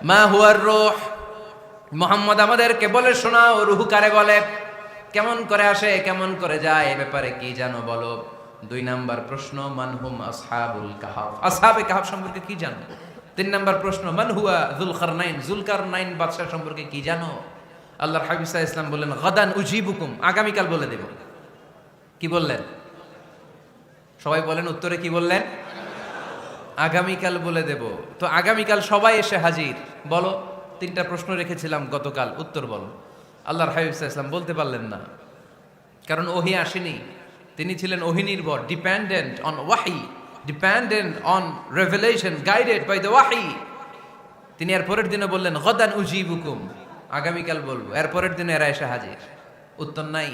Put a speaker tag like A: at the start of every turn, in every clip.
A: মা হুয়ার রূহ, মুহাম্মদ আমাদেরকে বলে শোনাও রূহ কারে বলে, কেমন করে আসে, কেমন করে যায়, এ ব্যাপারে কি জানো বলো। 2 নাম্বার প্রশ্ন, মান হুম আসহাবুল কাহাফ, আসহাবে কাহাফ সম্পর্কে কি জানো। 3 নাম্বার প্রশ্ন, মান হুয়া যুলকারনাইন, যুলকারনাইন বাদশা সম্পর্কে কি জানো। আল্লাহর হাবিব সাল্লাল্লাহু আলাইহি ওয়াসাল্লাম বললেন গাদান উজিবুকুম, আগামীকাল বলে দেব। কি বললেন? সবাই বলেন উত্তরে কি বললেন? আগামীকাল বলে দেব। তো আগামীকাল সবাই এসে হাজির। বলো, 3টা প্রশ্ন রেখেছিলাম গতকাল, উত্তর বলো। আল্লাহর হাবিব সাল্লাল্লাহু আলাইহি ওয়াসাল্লাম বলতে পারলেন না, কারণ ওহী আসেনি। তিনি ছিলেন ওহী নির্ভর, dependent on wahi, dependent on revelation, guided by the wahi. তিনি এর পরের দিনে বললেন গাদান উজিবুকুম, আগামীকাল বলবো। এর পরের দিনে এরা এসে হাজির, উত্তর নাই।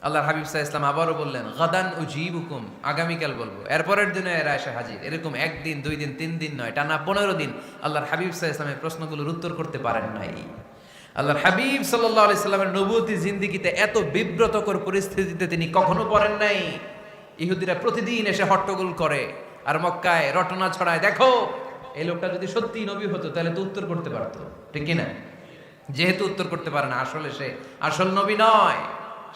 A: আল্লাহর হাবিব সাল্লাল্লাহু আলাইহি ওয়াসাল্লাম আবারও বললেন গাদান উজিবুকুম, আগামীকাল বলবো। এরপরের দিনে এরা এসে হাজির। এরকম 1 দিন 2 দিন 3 দিন নয়, টানা 15 দিন আল্লাহর হাবিব সাল্লাল্লাহু আলাইহি ওয়াসাল্লামের প্রশ্নগুলোর উত্তর করতে পারেন নাই। আল্লাহর হাবিব সাল্লাল্লাহু আলাইহি সাল্লামের নবুয়তি জিন্দেগিতে এত বিব্রতকর পরিস্থিতিতে তিনি কখনো পড়েন নাই। ইহুদিরা প্রতিদিন এসে হট্টগোল করে আর মক্কায় রটনা ছড়ায়, দেখো এই লোকটা যদি সত্যি নবী হতো তাহলে তো উত্তর করতে পারতো, ঠিক কি না? যেহেতু উত্তর করতে পারে না, আসলে সে আসল নবী নয়,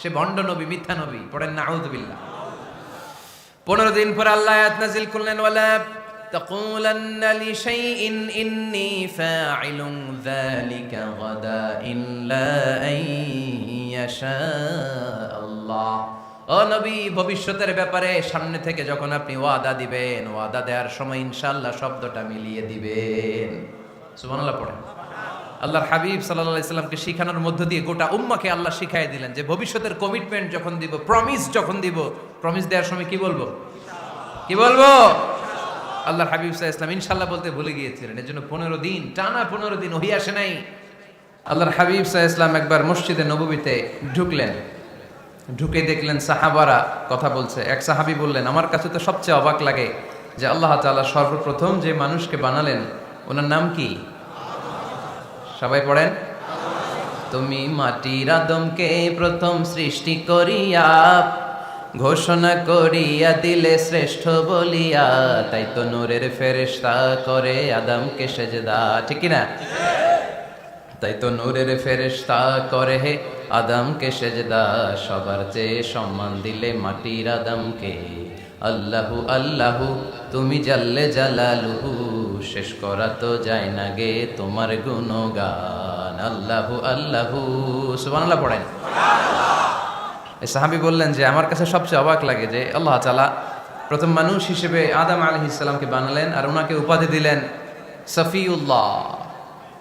A: সে ভণ্ড নবী, মিথ্যা নবী। পড়েন নাউযুবিল্লাহ। 15 দিন পর আল্লাহ আয়াত নাযিল করলেন, ওয়ালা তাকুলান্না লিশাইইন ইন্নী ফাইলুন যালিকা গাদা ইল্লা আইয়াশা আল্লাহ। ও নবী, ভবিষ্যতের ব্যাপারে সামনে থেকে যখন আপনি ওয়াদা দিবেন, ওয়াদা দেওয়ার সময় ইনশাআল্লাহ শব্দটা মিলিয়ে দিবেন। সুবহানাল্লাহ পড়েন। আল্লাহর হাবিব সাল্লাল্লাহু আলাইহি সাল্লামকে শিখানোর মধ্য দিয়ে গোটা উম্মাহকে আল্লাহ শিখাই দিলেন যে ভবিষ্যতের কমিটমেন্ট যখন দিব, প্রমিস যখন দিব, প্রমিস দেওয়ার সময় কি বলবো? কি বলবো? আল্লাহর হাবিব সাল্লাল্লাহু আলাইহি সাল্লাম ইনশাআল্লাহ বলতে ভুলে গিয়েছিলেন। এজন্য 15 দিন, টানা 15 দিন ওহী আসে নাই। আল্লাহর হাবিব সাল্লাল্লাহু আলাইহি সাল্লাম একবার মসজিদে নববীতে ঢুকলেন, ঢুকে দেখলেন সাহাবারা কথা বলছে। এক সাহাবী বললেন, আমার কাছে তো সবচেয়ে অবাক লাগে যে আল্লাহ তাআলা সর্বপ্রথম যে মানুষকে বানালেন ওনার নাম কি? সবাই পড়েন, তুমি মাটির আদমকে প্রথম সৃষ্টি করিয়া ঘোষণা করিয়া দিলে শ্রেষ্ঠ বলিয়া, তাই তো নূরের ফেরেশতা করে আদমকে সেজদা, ঠিক কি না? তাই তো নূরের ফেরেশতা করে হে আদমকে সেজদা, সবার চেয়ে সম্মান দিলে মাটির আদমকে। আল্লাহু আল্লাহু তুমি জাল্লে জালালুহু, শেষ করা তো যায় না গে তোমার গুণগান। আল্লাহু আল্লাহু, সুবহানাল্লাহ পড়েন। এই সাহাবী বললেন যে আমার কাছে সবচেয়ে অবাক লাগে যে আল্লাহ তাআলা প্রথম মানুষ হিসেবে আদম আলাইহিস সালামকে বানালেন আর ওনাকে উপাধি দিলেন সফিউল্লাহ।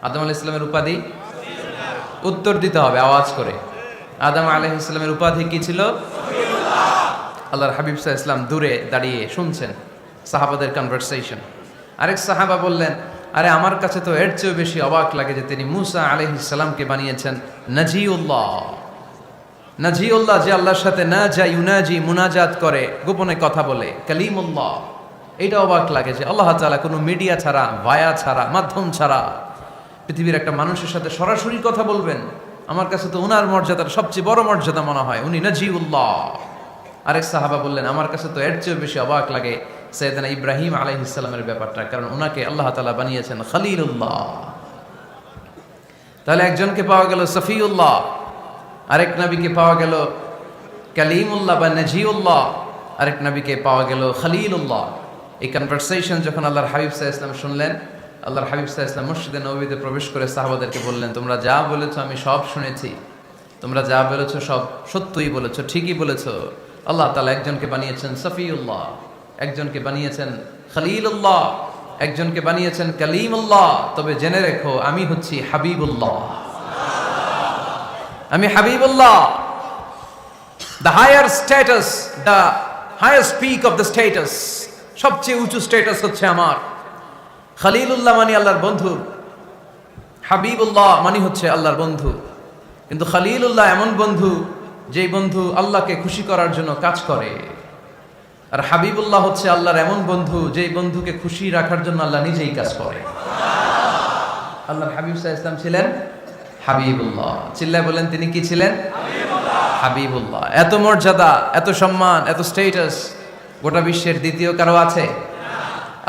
A: আদম আলাইহিস সালামের উপাধি উত্তর দিতে হবে আওয়াজ করে। আদম আলাইহিস সালামের উপাধি কি ছিল? আল্লাহর হাবিব সাল্লাল্লাহু আলাইহি ওয়াসাল্লাম দূরে দাঁড়িয়ে শুনছেন সাহাবাদের কনভারসেশন। আরেক সাহাবা বললেন, আরে আমার কাছে তো এর চেয়েও বেশি অবাক লাগে যে তিনি মুসা আলাইহিস সালামকে বানিয়েছেন নাজিউল্লাহ। নাজিউল্লাহ, যে আল্লাহর সাথে না যা ইউনাজি, মুনাজাত করে, গোপনে কথা বলে, কালিমুল্লাহ। এটা অবাক লাগে যে আল্লাহ তাআলা কোনো মিডিয়া ছাড়া, ভায়া ছাড়া, মাধ্যম ছাড়া পৃথিবীর একটা মানুষের সাথে সরাসরি কথা বলবেন। আমার কাছে তো ওনার মর্যাদার সবচেয়ে বড় মর্যাদা মনে হয়, উনি নাজিউল্লাহ। আরেক সাহাবা বললেন, আমার কাছে তো এর চেয়েও বেশি অবাক লাগে সাইয়েদনা ইব্রাহিম আলাইহিস সালামের ব্যাপারটা, কারণ ওনাকে আল্লাহ তাআলা বানিয়েছেন খলিলুল্লাহ। তাহলে একজনকে পাওয়া গেল সফিউল্লাহ, আরেক নবীকে পাওয়া গেল কালিমুল্লাহ বা নাজিউল্লাহ, আরেক নবীকে পাওয়া গেল খলিলুল্লাহ। এই কনভারসেশন যখন আল্লাহর হাবিব সাল্লাল্লাহু আলাইহি ওয়াসাল্লাম শুনলেন, আল্লাহর হাবিব সাল্লাল্লাহু আলাইহি ওয়াসাল্লাম মসজিদে নববীতে প্রবেশ করে সাহাবাদেরকে বললেন, তোমরা যা বলেছো আমি সব শুনেছি, তোমরা যা বলেছো সব সত্যই বলেছো, ঠিকই বলেছো। আল্লাহ তাআলা একজনকে বানিয়েছেন সফিউল্লাহ, একজনকে বানিয়েছেন খলিলুল্লাহ, একজনকে বানিয়েছেন কালিমুল্লাহ। তবে জেনে রেখো আমি হচ্ছি হাবিবুল্লাহ, আমি Habibullah. The higher status, the higher peak of the status, সবচেয়ে উঁচু স্ট্যাটাস হচ্ছে আমার। খলিলুল্লাহ মানে আল্লাহর বন্ধু, হাবিবুল্লাহ মানে হচ্ছে আল্লাহর বন্ধু। কিন্তু খলিলুল্লাহ এমন বন্ধু যেই বন্ধু আল্লাহকে খুশি করার জন্য কাজ করে, আর হাবিবুল্লাহ হচ্ছে আল্লাহর এমন বন্ধু যেই বন্ধুকে খুশি রাখার জন্য আল্লাহ নিজেই কাজ করে। আল্লাহর হাবিব সাল্লাল্লাহু আলাইহি ওয়াসাল্লাম ছিলেন হাবিবুল্লাহ। চিল্লায় বলেন, তিনি কি ছিলেন? হাবিবুল্লাহ। এত মর্যাদা, এত সম্মান, এত স্ট্যাটাস গোটা বিশ্বের দ্বিতীয় কারো আছে?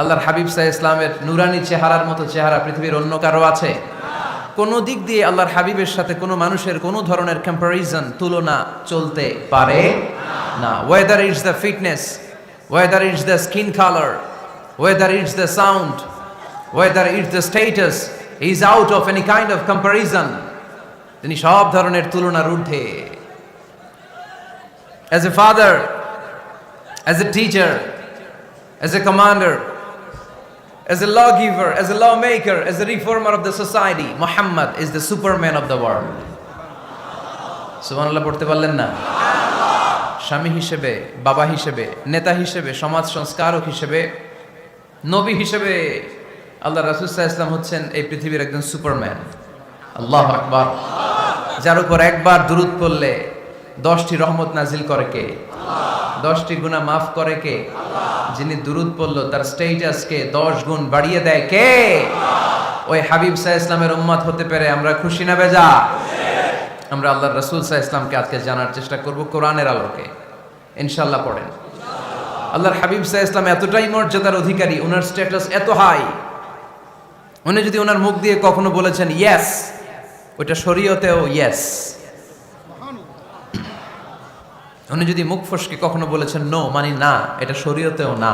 A: আল্লাহর হাবিব সাল্লাল্লাহু আলাইহি ইসলামের নুরানি চেহারার মতো চেহারা পৃথিবীর অন্য কারো আছে? কোন দিক দিয়ে আল্লাহর হাবিবের সাথে কোনো মানুষের কোনো ধরনের কম্প্যারিজন তুলনা চলতে পারে না। Whether it's the fitness, whether it's the skin colour, whether it's the sound, whether it's the status, he is out of any kind of comparison. তিনি সব ধরনের তুলনার ঊর্ধ্বে। As a father, as a teacher, as a commander, as a lawgiver, as a lawmaker, as a reformer of the society, Muhammad is the superman of the world. সুবহানাল্লাহ পড়তে পারলেন না? স্বামী হিসেবে, বাবা হিসেবে, নেতা হিসেবে, সমাজ সংস্কারক হিসেবে, নবী হিসেবে আল্লাহ রাসূল সাল্লাল্লাহু আলাইহি ওয়াসাল্লাম হচ্ছেন এই পৃথিবীর একজন সুপারম্যান। আল্লাহু আকবার। যার উপর একবার দুরূদ পড়লে 10টি রহমত নাজিল করে কে? 10টি গুনাহ মাফ করে কে? যিনি দুরূদ পড়লো তার স্ট্যাটাসকে 10 গুণ বাড়িয়ে দেয় কে? ওই হাবিব সাল্লাল্লাহু আলাইহি ওয়াসাল্লামের উম্মত হতে পেরে আমরা খুশি না বেজা? আমরা আল্লাহর রাসূল সাল্লাল্লাহু আলাইহি ওয়াসাল্লামকে আজকে জানার চেষ্টা করব কোরআনের আলোকে। ইনশাআল্লাহ পড়েন। আল্লাহর হাবিব সাল্লাল্লাহু আলাইহি ওয়াসাল্লাম এতটাই মর্যাদার অধিকারী, ওনার স্ট্যাটাস এত হাই, উনি যদি ওনার মুখ দিয়ে কখনো বলেছেন ইয়েস, ওইটা শরীয়তেও ইয়েস। উনি যদি মুখ ফসকে কখনো বলেছেন নো, মানে না, এটা শরীয়তেও না।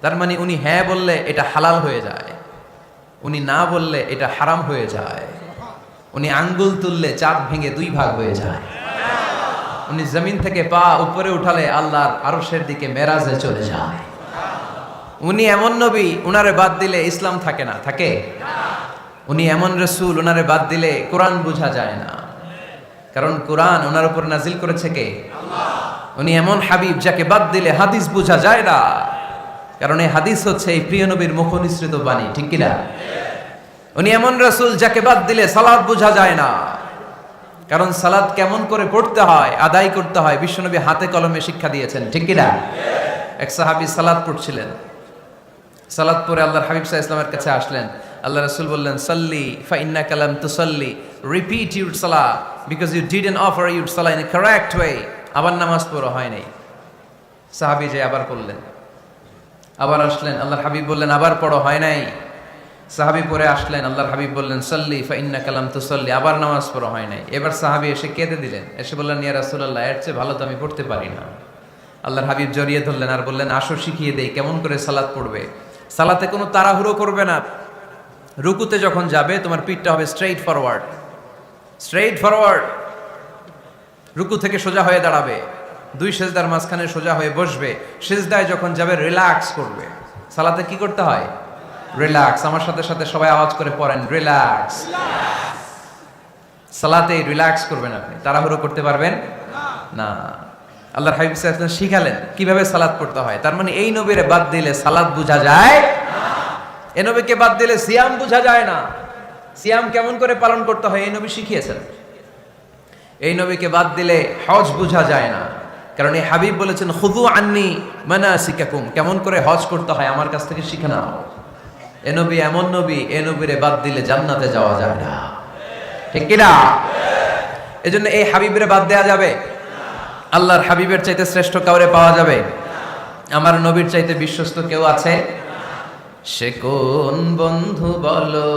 A: তার মানে উনি হ্যাঁ বললে এটা হালাল হয়ে যায়, উনি না বললে এটা হারাম হয়ে যায়। উনি আঙ্গুল তুললে চাঁদ ভেঙে 2 ভাগ হয়ে যায়। উনি জমিন থেকে পা উপরে উঠালে আল্লাহর আরশের দিকে মেরাজে চলে যায়। উনি এমন নবী, উনারে বাদ দিলে ইসলাম থাকে না, থাকে? উনি এমন রাসূল, উনারে বাদ দিলে কোরআন বোঝা যায় না, কারণ কোরআন ওনার উপর নাজিল করেছে কে? আল্লাহ। উনি এমন হাবিব যাকে বাদ দিলে হাদিস বোঝা যায় না, কারণ এই হাদিস হচ্ছে এই প্রিয় নবীর মুখনিসৃত বাণী, ঠিক কি না? উনি এমন রাসূল যাকে বাদ দিলে সালাত বোঝা যায় না, কারণ সালাত কেমন করে পড়তে হয়, আদায় করতে হয় বিশ্বনবী হাতে কলমে শিক্ষা দিয়েছেন, ঠিক কি না? এক সাহাবী সালাত পড়ছিলেন, সালাত পড়ে আল্লাহর হাবিব সাল্লাল্লাহু আলাইহি ওয়াসাল্লামের কাছে আসলেন। আল্লাহ রাসূল বললেন সাল্লি ফা ইন্নাকা লাম তুসাল্লি, রিপিট ইউর সালাহ because you didn't offer your সালাহ ইন এ কারেক্ট ওয়ে। আবার নামাজ পড়া হয় নাই। সাহাবী যে আবার পড়লেন, আবার আসলেন, আল্লাহর হাবিব বললেন আবার পড়া হয় নাই। সাহাবী পড়ে আসলেন, আল্লাহর হাবিব বললেন সাল্লি ফা ইন্নাকা লাম তুসাল্লি, আবার নামাজ পড়া হয় নাই। এবার সাহাবী এসে কেঁদে দিলেন, এসে বললেন ইয়া রাসূলুল্লাহ, এর চেয়ে ভালো তো আমি পড়তে পারি না। আল্লাহর হাবিব জড়িয়ে ধরলেন আর বললেন আসো শিখিয়ে দেই কেমন করে সালাত পড়বে। সালাতে কোনো তাড়াহুড়ো করবে না। রুকুতে যখন যাবে তোমার পিঠটা হবে স্ট্রেইট ফরওয়ার্ড, স্ট্রেইট ফরওয়ার্ড। রুকু থেকে সোজা হয়ে দাঁড়াবে, 2 সেজদার মাঝখানে সোজা হয়ে বসবে। সেজদায় যখন যাবে রিল্যাক্স করবে। সালাতে কি করতে হয়? রিল্যাক্স। আমার সাথে সাথে সবাই আওয়াজ করে পড়েন রিল্যাক্স। সালাতে রিল্যাক্স করবেন আপনি, তাড়াহুড়ো করতে পারবেন না। আল্লাহর হাবিব সাল্লাল্লাহু আলাইহি ওয়াসাল্লাম শিখালেন কিভাবে সালাত পড়তে হয়। তার মানে এই নবীরে বাদ দিলে সালাত বোঝা যায় না, এই নবীকে বাদ দিলে সিয়াম বোঝা যায় না। সিয়াম কেমন করে পালন করতে হয় এই নবী শিখিয়েছেন। এই নবীকে বাদ দিলে হজ বোঝা যায় না, কারণ এই হাবিব বলেছেন খুযু আন্নী মানাসিকাকুম, কেমন করে হজ করতে হয় আমার কাছ থেকে শিখে নাও। এই নবী এমন নবী, এই নবীরে বাদ দিলে জান্নাতে যাওয়া যায় না, ঠিক কি না? এজন্য এই হাবিবরে বাদ দেয়া যাবে? আল্লাহর হাবিবের চাইতে শ্রেষ্ঠ কাউরে পাওয়া যাবে? আমার নবীর চাইতে বিশ্বস্ত কেউ আছে? সে কোন বন্ধু বলো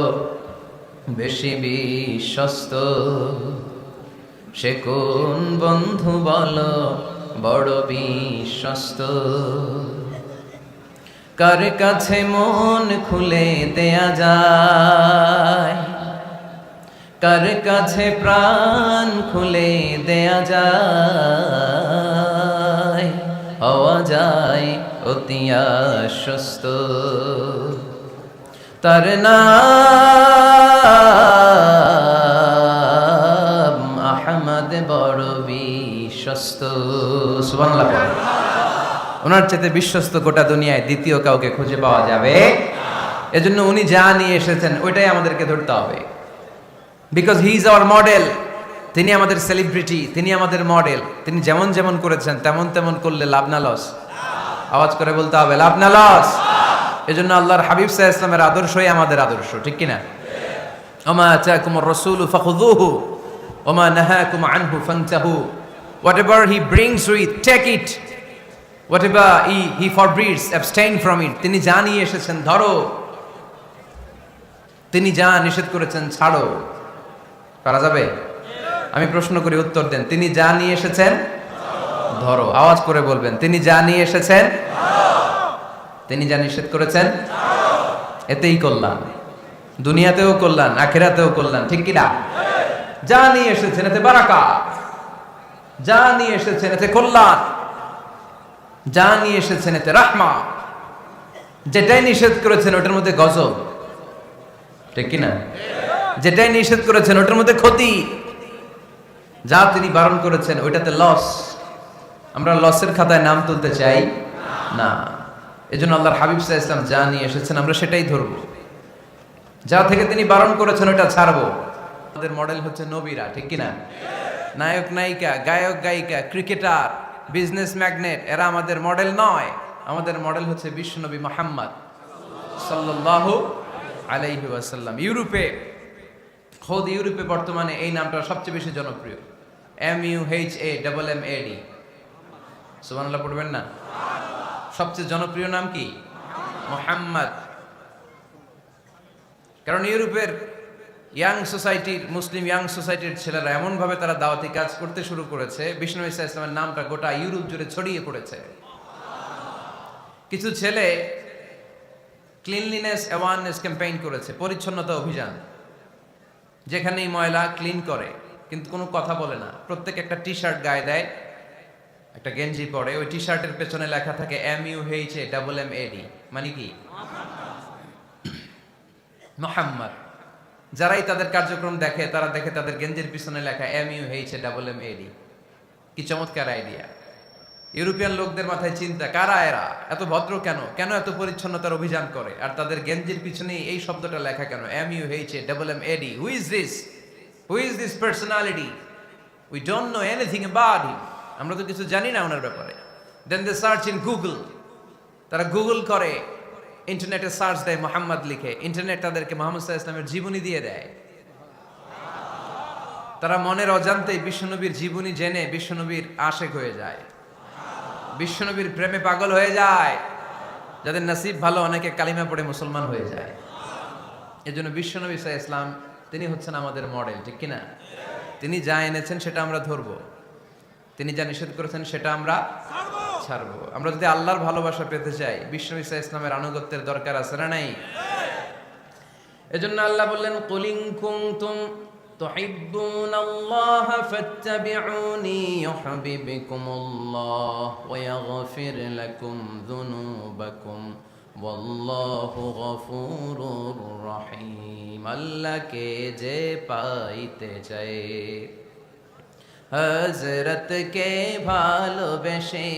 A: বেশি বিশ্বস্ত, সে কোন বন্ধু বলো বড় বিশ্বস্ত, কার কাছে মন খুলে দেয়া যায়, কার কাছে প্রাণ খুলে দেয়া যায়, হওয়া যায় অতি আশ্বস্ত। তার নাম আহমদ বড় বিশ্বস্ত। সুবহানাল্লাহ। ওনার চাইতে বিশ্বস্ত গোটা দুনিয়ায় দ্বিতীয় কাউকে খুঁজে পাওয়া যাবে? এজন্য উনি যা নিয়ে এসেছেন ওইটাই আমাদেরকে ধরতে হবে। Because he is our model. তিনি আমাদের সেলিব্রিটি, তিনি আমাদের মডেল। তিনি যেমন যেমন করেছেন তেমন তেমন করলে লাভ না লস? আওয়াজ করে বলতে হবে লাভ না লস? এজন্য আল্লাহর হাবিব সাল্লাল্লাহু আলাইহি ওয়াসাল্লামের আদর্শই আমাদের আদর্শ, ঠিক কি না? ওমা আতাকুমুর রাসূলু ফাখুযুহু ওমা নাহাকুম আনহু ফানতাহু। Whatever he brings with, take it. whatever he forbids, abstain from it. তিনি যা নিয়ে এসেছেন ধরো, তিনি যা নিষেধ করেছেন ছাড়ো। পারা যাবে? আমি প্রশ্ন করি, উত্তর দেন। তিনি যা নিয়ে এসেছেন ধরো। আওয়াজ করে বলবেন, তিনি যা নিয়ে এসেছেন, তিনি যা নিষেধ করেছেন, এতেই কল্যাণ, দুনিয়াতেও কল্যাণ, আখিরাতেও কল্যাণ, ঠিক কি না? যা নিয়ে এসেছেন এতে বারাকাত, যা নিয়ে এসেছেন এতে কল্যাণ, যা নিয়ে এসেছেন এতে রাহমা। যেটাই নিষেধ করেছেন ওটার মধ্যে গজব, ঠিক কি না? যেটাই নিষেধ করেছেন ওটার মধ্যে ক্ষতি, যা তিনি বারণ করেছেন ওইটাতে লস। আমরা লসের খাতায় নাম তুলতে চাই না। এজন্য আল্লাহর হাবিব সাল্লাল্লাহু আলাইহি ওয়াসাল্লাম যা নিয়ে এসেছেন আমরা সেটাই ধরবো, যা থেকে তিনি বারণ করেছেন ওটা ছাড়বো। আমাদের মডেল হচ্ছে নবীরা, ঠিক কি না? নায়ক নায়িকা, গায়ক গায়িকা, ক্রিকেটার, বিজনেস ম্যাগনেট, এরা আমাদের মডেল নয়। আমাদের মডেল হচ্ছে বিশ্বনবী মুহাম্মদ সাল্লাল্লাহু আলাইহি ওয়াসাল্লাম। খোদ ইউরোপে বর্তমানে এই নামটা সবচেয়ে বেশি জনপ্রিয়, MUHAMMAD। সুবহানাল্লাহ পড়বেন না? সবচেয়ে জনপ্রিয় নাম কি? মুহাম্মদ। কারণ ইউরোপের ইয়াং সোসাইটির, মুসলিম ইয়াং সোসাইটির ছেলেরা এমন ভাবে তারা দাওয়াতি কাজ করতে শুরু করেছে, বিষ্ণু ঈসা ইসলামের নামটা গোটা ইউরোপ জুড়ে ছড়িয়ে পড়েছে। কিছু ছেলে ক্লিনলিনেস অ্যাওয়ারনেস ক্যাম্পেইন করেছে, পরিচ্ছন্নতা অভিযান। যেখানেই ময়লা ক্লিন করে, কিন্তু কোনো কথা বলে না। প্রত্যেক একটা টি শার্ট গায়ে দেয়, একটা গেঞ্জি পরে, ওই টি শার্টের পেছনে লেখা থাকে MUHAMMAD, মানে কি? মুহাম্মদ। যারাই তাদের কার্যক্রম দেখে তারা দেখে তাদের গেঞ্জির পিছনে লেখা MUHAMMAD। কি চমৎকার আইডিয়া! ইউরোপিয়ান লোকদের মাথায় চিন্তা, কারা এরা, এত ভদ্র কেন, কেন এত পরিচ্ছন্নতার অভিযান করে, আর তাদের গেঞ্জির পিছনে এই শব্দটা লেখা কেন, MUHAMMAD? Who is this personality? We don't know anything about him. আমরা তো কিছু জানি না ওনার ব্যাপারে। দেন দে সার্চ ইন গুগল। তারা গুগল করে, ইন্টারনেটে সার্চ দেয় মোহাম্মদ লিখে, ইন্টারনেট তাদেরকে মুহাম্মদ সাল্লাল্লাহু আলাইহি ওয়াসাল্লামের জীবনী দিয়ে দেয়। তারা মনের অজান্তেই বিশ্বনবীর জীবনী জেনে বিশ্বনবীর আশেক হয়ে যায়, বিশ্বনবীর প্রেমে পাগল হয়ে যায়। যাদের নসিব ভালো, অনেকে কালিমা পড়ে মুসলমান হয়ে যায়। এজন্য বিশ্বনবী সাল্লাল্লাহু আলাইহি ওয়াসাল্লাম তিনি হচ্ছেন আমাদের মডেল, ঠিক কিনা? তিনি যা এনেছেন সেটা আমরা ধরবো, তিনি যা নিষেধ করেছেন সেটা আমরা ছাড়বো। আমরা যদি আল্লাহর ভালোবাসা পেতে চাই, বিশ্বনবী সাল্লাল্লাহু আলাইহি ওয়াসাল্লামের আনুগত্যের দরকার আছে না নাই? এজন্য আল্লাহ বললেন, কুল ইন কুনতুম তুহিব্বুনাল্লাহা ফাত্তাবিউনি ইউহিব্বুকুমুল্লাহ ওয়া ইয়াগফির লাকুম যুনুবাকুম ওয়াল্লাহু গফুরুর রহিম। আল্লাহকে যে পাইতে চায়, হযরতকে ভালোবেসে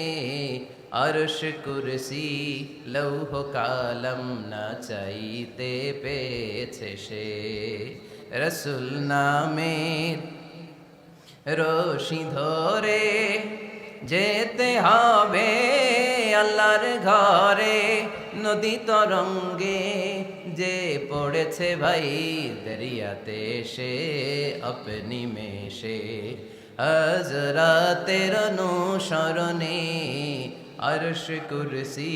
A: আরশ কুরসি লৌহ কালাম না চাইতে পেয়েছে সে। রাসূল নামের রশি ধরে যেতে হবে আল্লাহর ঘরে। নদী তরঙ্গে যে পড়েছে ভাই দরিয়াতে সে আপনি মেশে। হযরতের অনুসরণে আরশ কুরসি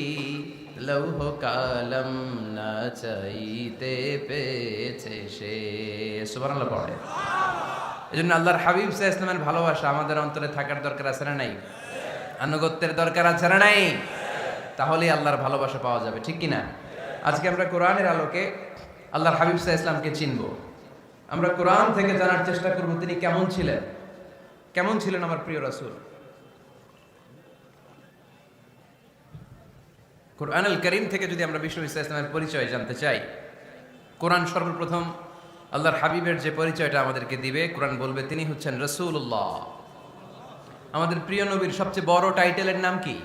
A: লৌহ কালাম না চাইতে পেয়েছে সে। সুবহানাল্লাহ পড়ে। এজন্য আল্লাহর হাবিব সাল্লাল্লাহু আলাইহি ওয়াসাল্লামের ভালোবাসা আমাদের অন্তরে থাকার দরকার আছে না নাই? আনুগত্যের দরকার আছে না নাই? তাহলেই আল্লাহর ভালোবাসা পাওয়া যাবে, ঠিক কি না? আজকে আমরা কোরআনের আলোকে আল্লাহর হাবিব সাল্লাল্লাহু আলাইহি ওয়াসাল্লামকে চিনব। আমরা কোরআন থেকে জানার চেষ্টা করব তিনি কেমন ছিলেন, কেমন ছিলেন আমার প্রিয় রাসূল। কোরআনুল কারীম থেকে যদি আমরা বিষ্ণু ঈসা ইসলামের পরিচয় জানতে চাই, কোরআন সর্বপ্রথম আল্লাহর হাবিবের যে পরিচয়টা আমাদেরকে দিবে, কোরআন বলবে তিনি হচ্ছেন রাসূলুল্লাহ। আমাদের প্রিয় নবীর সবচেয়ে বড় টাইটেলের নাম কি?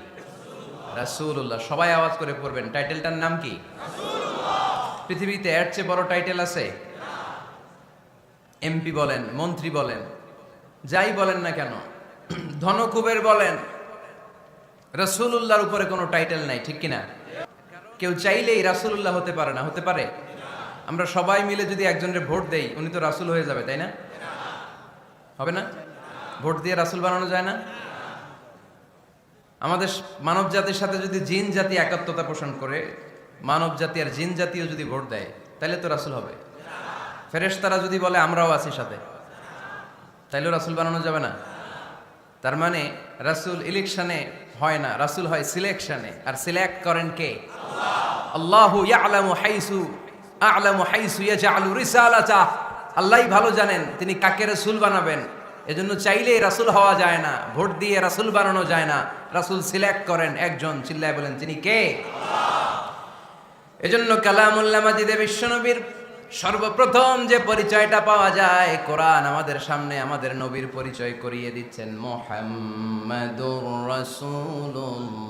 A: রাসূলুল্লাহ। সবাই আওয়াজ করে পড়বেন, টাইটেলটার নাম কি? রাসূলুল্লাহ। পৃথিবীতে এর চেয়ে বড় টাইটেল আছে? এমপি বলেন, মন্ত্রী বলেন, যাই বলেন না কেন, ধনকুবের বলেন, রাসূলুল্লাহর উপরে কোনো টাইটেল নাই, ঠিক কিনা? কেউ চাইলেই রাসূলুল্লাহ হতে পারে না, হতে পারে? আমরা সবাই মিলে যদি একজনের ভোট দেই, উনি তো রাসূল হয়ে যাবে, তাই না? হবে না? ভোট দিয়ে রাসূল বানানো যায় না? আমাদের মানব জাতির সাথে যদি জিন জাতি একাত্মতা পোষণ করে, মানব জাতি আর জিন জাতিও যদি ভোট দেয়, তাহলে তো রাসূল হবে। ফেরেশতারা যদি বলে আমরাও আছি সাথে, তাইলেও রাসূল বানানো যাবে না। তার মানে রাসূল ইলেকশনে হয় না, রাসূল হয় সিলেকশনে। আর সিলেক্ট করেন কে? আল্লাহু ইয়ালামু হাইসু ইয়াজআলু রিসালাতা। আল্লাহই ভালো জানেন তিনি কাকে রাসূল বানাবেন। এজন্য চাইলেই রাসূল হওয়া যায় না, ভোট দিয়ে রাসূল বানানো যায় না। রাসূল সিলেক্ট করেন একজন, চিল্লায় বলেন তিনি কে? এজন্য কালামুল্লাহ মাজিদে বিশ্বনবীর সর্বপ্রথম যে পরিচয়টা পাওয়া যায়, কোরআন আমাদের সামনে আমাদের নবীর পরিচয় করিয়ে দিচ্ছেন, মুহাম্মাদুর রাসূলুল্লাহ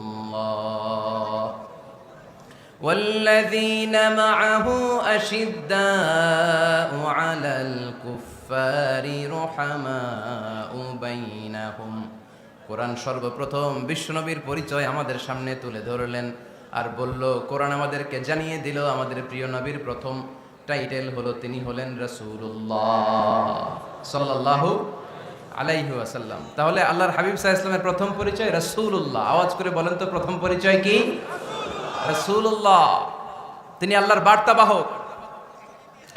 A: والذين معه أشداء على الكفار رحماء بينهم। কোরআন সর্বপ্রথম বিশ্বনবীর পরিচয় আমাদের সামনে তুলে ধরলেন আর বলল, কোরআন আমাদেরকে জানিয়ে দিল আমাদের প্রিয় নবীর প্রথম টাইটেল হলো তিনি হলেন রাসূলুল্লাহ সাল্লাল্লাহু আলাইহি ওয়াসাল্লাম। তাহলে আল্লাহর হাবিব সাল্লাল্লাহু আলাইহি ওয়াসাল্লামের প্রথম পরিচয় রাসূলুল্লাহ। আওয়াজ করে বলেন তো প্রথম পরিচয় কি? রাসূলুল্লাহ। তিনি আল্লাহর বার্তাবাহক,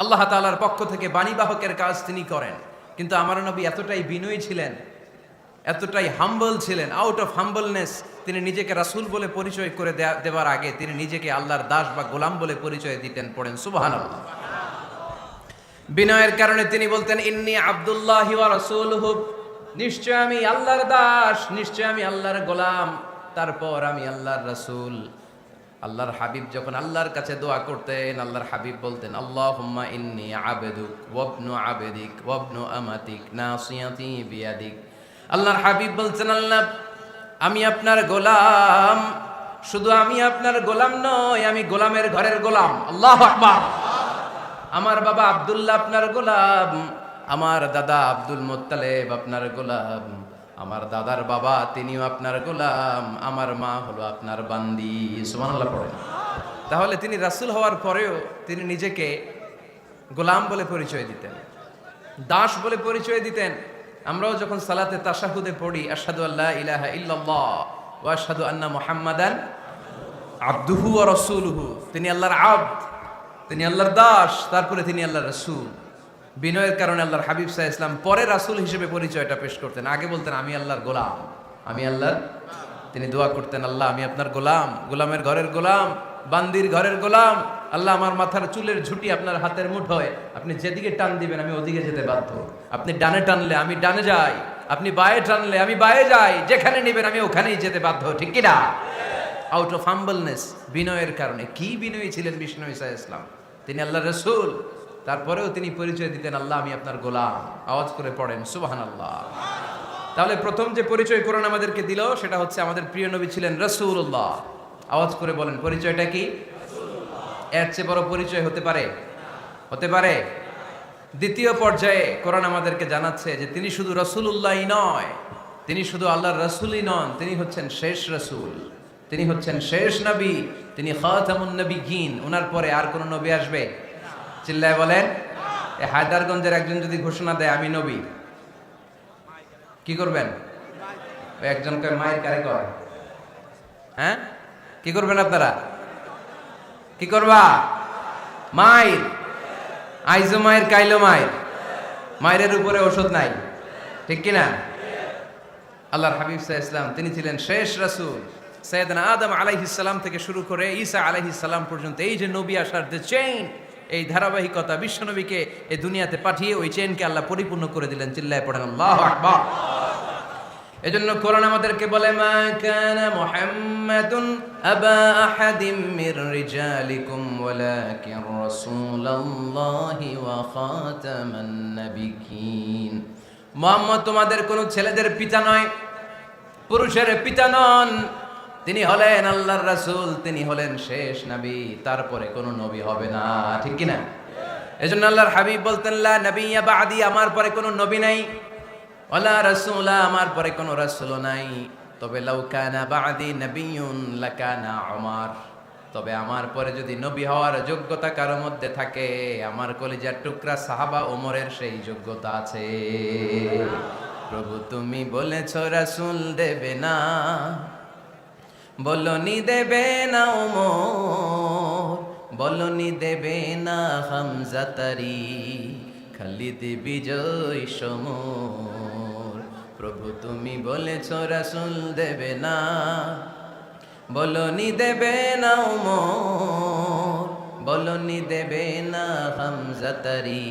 A: আল্লাহ তাআলার পক্ষ থেকে বাণীবাহকের কাজ তিনি করেন। কিন্তু আমার নবী এতটাই বিনয়ী ছিলেন, এতটাই হাম্বল ছিলেন, আউট অফ হাম্বলনেস তিনি নিজেকে রাসূল বলে পরিচয় করে দেওয়ার আগে তিনি নিজেকে আল্লাহর দাস বা গোলাম বলে পরিচয় দিতেন। পড়েন সুবহানাল্লাহ। বিনয়ের কারণে তিনি বলতেন, ইন্নী আব্দুল্লাহি ওয়া রাসূলুহু, নিশ্চয় আমি আল্লাহর দাস, নিশ্চয় আমি আল্লাহর গোলাম, তারপর আমি আল্লাহর রাসূল। আল্লাহর হাবিব যখন আল্লাহর কাছে দোয়া করতেন, আল্লাহর হাবিব বলতেন, আল্লাহুম্মা ইন্নী আবদুক ওয়া ইবনু আবদিক ওয়া ইবনু আমাতিক নাসিয়াতি বিয়াদিক। আল্লাহর হাবিব বলছেন, আল্লাহ আমি আপনার গোলাম, শুধু আমি আপনার গোলাম নয়, আমি গোলামের ঘরের গোলাম। আল্লাহু আকবার। আমার বাবা আব্দুল্লাহ আপনার গোলাম, আমার দাদা আব্দুল মুত্তালিব আপনার গোলাম, আমার দাদার বাবা তিনিও আপনার গোলাম, আমার মা হলো আপনার বান্দি। সুবহানাল্লাহ পড়েন। তাহলে তিনি রাসূল হওয়ার পরেও তিনি নিজেকে গোলাম বলে পরিচয় দিতেন, দাস বলে পরিচয় দিতেন। আমরাও যখন সালাতে তাশাহুদে পড়ি, আশহাদু আল্লা ইলাহা ইল্লাল্লাহ ওয়া আশহাদু আন্না মুহাম্মাদান আবদুহু ওয়া রাসূলুহু, তিনি আল্লাহর আবদ, তিনি আল্লাহর দাস, তারপরে তিনি আল্লাহর রাসূল। বিনয়ের কারণে আল্লাহর হাবিব সাল্লাল্লাহু আলাইহি ওয়াসাল্লাম পরে রাসূল হিসেবে পরিচয়টা পেশ করতেন। আগে বলতেন আমি আল্লাহর গোলাম, আমি আল্লাহর। তিনি দোয়া করতেন, আল্লাহ আমি আপনার গোলাম, গোলামের ঘরের গোলাম, বান্দির ঘরের গোলাম। আল্লাহ আমার মাথার চুলের ঝুঁটি আপনার হাতের মুঠোয়, আপনি যেদিকে টান দিবেন আমি ওদিকে যেতে বাধ্য। আপনি ডানে টানলে আমি ডানে যাই, আপনি বায়ে টানলে আমি বায়ে যাই, যেখানে নেবেন আমি ওখানেই যেতে বাধ্য। ঠিক কি না? আউট অফ হাম্বলনেস, বিনয়ের কারণে। কি বিনয়ী ছিলেন বিষ্ণু ঈসা ইসলাম। তিনি আল্লাহর রাসূল, তারপরেও তিনি পরিচয় দিতেন, আল্লাহ আমি আপনার গোলাম। আওয়াজ করে পড়েন সুবহানাল্লাহ। তাহলে প্রথম যে পরিচয় কোরআন আমাদেরকে দিল সেটা হচ্ছে আমাদের প্রিয় নবী ছিলেন রাসূলুল্লাহ। আওয়াজ করে বলেন পরিচয়টা কি? এর চেয়ে বড় পরিচয় হতে পারে? হতে পারে? দ্বিতীয় পর্যায়ে কোরআন আমাদেরকে জানাচ্ছে যে তিনি শুধু রাসূলুল্লাহই নয়, তিনি শুধু আল্লাহর রাসূলই নন, তিনি হচ্ছেন শেষ রাসূল, তিনি হচ্ছেন শেষ নবী, তিনি খাতামুন নবিয়্যিন। ওনার পরে আর কোন নবী আসবে? চিল্লায় বলেন। এই হায়দারগঞ্জের একজন যদি ঘোষণা দেয় আমি নবী, কি করবেন? ওই একজন কয় মায়ের কারে কয়, হ্যাঁ কি করবেন আপনারা? কি করবা? মায়ের। আইজো মায়ের, কাইলো মায়ের, মায়ের উপরে ওষুধ নাই। ঠিক কিনা? আল্লাহর হাবিব সাল্লাল্লাহু আলাইহি ওয়াসাল্লাম তিনি ছিলেন শেষ রাসূল। সাইয়েদনা আদম আলাইহিস সালাম থেকে শুরু করে ঈসা আলাইহিস সালাম পর্যন্ত এই যে নবী আসার যে চেইন, এই ধারাবাহিকতা, বিশ্বনবীকে এই দুনিয়াতে পাঠিয়ে ওই চেইনকে আল্লাহ পরিপূর্ণ করে দিলেন। চিল্লায় পড়েন আল্লাহু আকবার। এজন্য কোরআন আমাদেরকে বলে, মা কানা মুহাম্মাদুন আবা আহাদিম মির রিজালিকুম ওয়ালাকিন রাসূলুল্লাহি ওয়া খাতামান নাবিয়্যিন। মুহাম্মদ তোমাদের কোন ছেলেদের পিতা নয়, পুরুষের পিতা নন, তিনি হলেন আল্লাহর রাসূল, তিনি হলেন শেষ নবী, তারপরে কোনো নবী হবে না। ঠিক কি না? এজন্য আল্লাহর হাবিব বলতেন, লা নবিয়্যা বা'দি, আমার পরে কোনো নবী নাই, ওয়ালা রাসূলা, আমার পরে কোনো রাসূলও নাই। তবে লাউ কানা বা'দি নবিয়্যুন লাকানা উমর, তবে আমার পরে যদি নবী হওয়ার যোগ্যতা কারো মধ্যে থাকে, আমার কলিজার টুকরা সাহাবা ওমরের সেই যোগ্যতা আছে। প্রভু তুমি বলেছ রাসূল দেবে না, বলনি দেবে না ওমর, বলনি দেবে না হামজা তারি, খালিদ বিজয় সমর। প্রভু তুমি বলেছ রাসূল দেবে না, বলনি দেবে না ওমর, বলনি দেবে না হামজা তারি,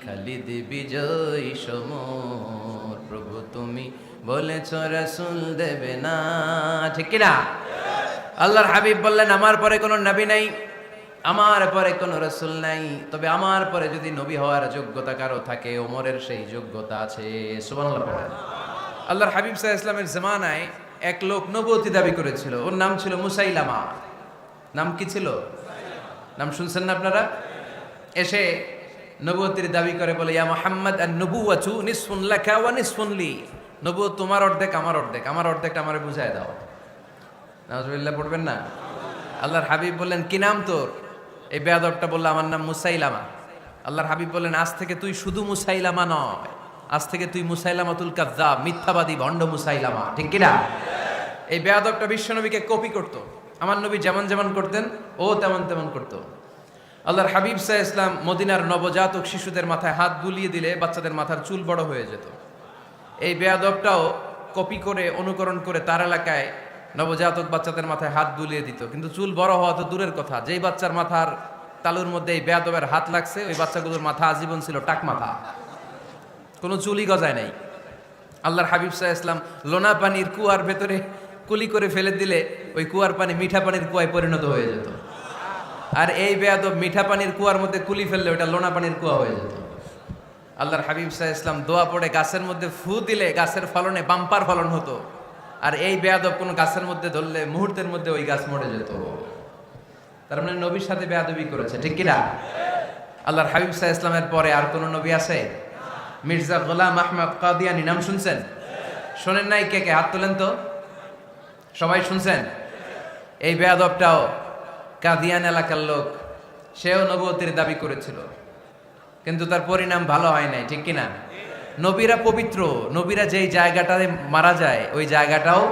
A: খালিদ বিজয় সমর। প্রভু তুমি বলেছ রাসূল দেবে না, ঠিক কিনা? আল্লাহর হাবিব বললেন আমার পরে কোনো নবী নাই, আমার পরে কোনো রাসূল নাই, তবে আমার পরে যদি নবী হওয়ার যোগ্যতা কারো থাকে ওমরের সেই যোগ্যতা আছে। সুবহানাল্লাহ পড়েন। আল্লাহর হাবিব সাল্লাল্লাহু আলাইহি ওয়াসাল্লামের জামানায় এক লোক নবুয়তি দাবি করেছিল, ওর নাম ছিল মুসাইলামা। নাম কি ছিল? নাম শুনছেন না আপনারা? এসে নবুয়তির দাবি করে বলে, ইয়া মুহাম্মদ আন-নবুওয়াতু নিসফুন লাকা ওয়া নিসফুন লি। নবুয়ত তোমার অর্ধেক, আমার অর্ধেক, আমার অর্ধেকটা আমারে বুঝায় দাও। নাউজুবিল্লাহ পড়বেন না? আল্লাহর হাবিব বললেন কি নাম তোর? এই বেয়াদবটা বলল আমার নাম মুসাইলামা। আল্লাহর হাবিব বললেন আজ থেকে তুই শুধু মুসাইলামা নয়, আজ থেকে তুই মুসাইলামাতুল কাযযাব, মিথ্যাবাদী ভণ্ড মুসাইলামা, ঠিক কিনা? এই বেয়াদবটা বিশ্বনবীকে কপি করত। আমার নবী যেমন যেমন করতেন ও তেমন তেমন করত। আল্লাহর হাবিব সাল্লাল্লাহু আলাইহি ওয়াসাল্লাম মদিনার নবজাতক শিশুদের মাথায় হাত বুলিয়ে দিলে বাচ্চাদের মাথার চুল বড় হয়ে যেত। এই বেয়াদবটাও কপি করে অনুকরণ করে তার এলাকায় নবজাতক বাচ্চাদের মাথায় হাত বুলিয়ে দিত, কিন্তু চুল বড় হওয়া তো দূরের কথা, যেই বাচ্চার মাথার তালুর মধ্যে এই বেয়াদবের হাত লাগছে ওই বাচ্চাগুলোর মাথা আজীবন ছিল টাক মাথা, কোনো চুলই গজায় নাই। আল্লাহর হাবিব সাল্লাল্লাহু আলাইহি ওয়াসাল্লাম লোনা পানির কুয়ার ভেতরে কুলি করে ফেলে দিলে ওই কুয়ার পানি মিঠা পানির কুয়ায় পরিণত হয়ে যেত, আর এই বেয়াদব মিঠা পানির কুয়ার মধ্যে কুলি ফেললে ওটা লোনা পানির কুয়া হয়ে যেত। আল্লাহর হাবিব সাল্লাল্লাহু আলাইহি ওয়াসাল্লাম দোয়া পড়ে গাছের মধ্যে ফু দিলে গাছের ফলনে বাম্পার ফলন হতো, আর এই বেয়াদব কোন গাছের মধ্যে ধরলে মুহূর্তের মধ্যে ওই গাছ মরে যেত। তার মানে নবীর সাথে বেয়াদবি করেছে, ঠিক কিনা? আল্লাহর হাবিব সাল্লাল্লাহু আলাইহি ওয়াসাল্লামের পরে আর কোন নবী আছে? মির্জা গোলাম আহমদ কাদিয়ানী নাম শুনছেন? শোনেন নাই? কে কে হাত তোলেন তো। সবাই শুনছেন? এই বেয়াদবটাও কাদিয়ান এলাকার লোক, সেও নবুয়তির দাবি করেছিল, কিন্তু তার পরিণাম ভালো হয় নাই, ঠিক কিনা? নবীরা পবিত্র, নবীরা যেই জায়গাটায় মারা যায় ওই জায়গাটাও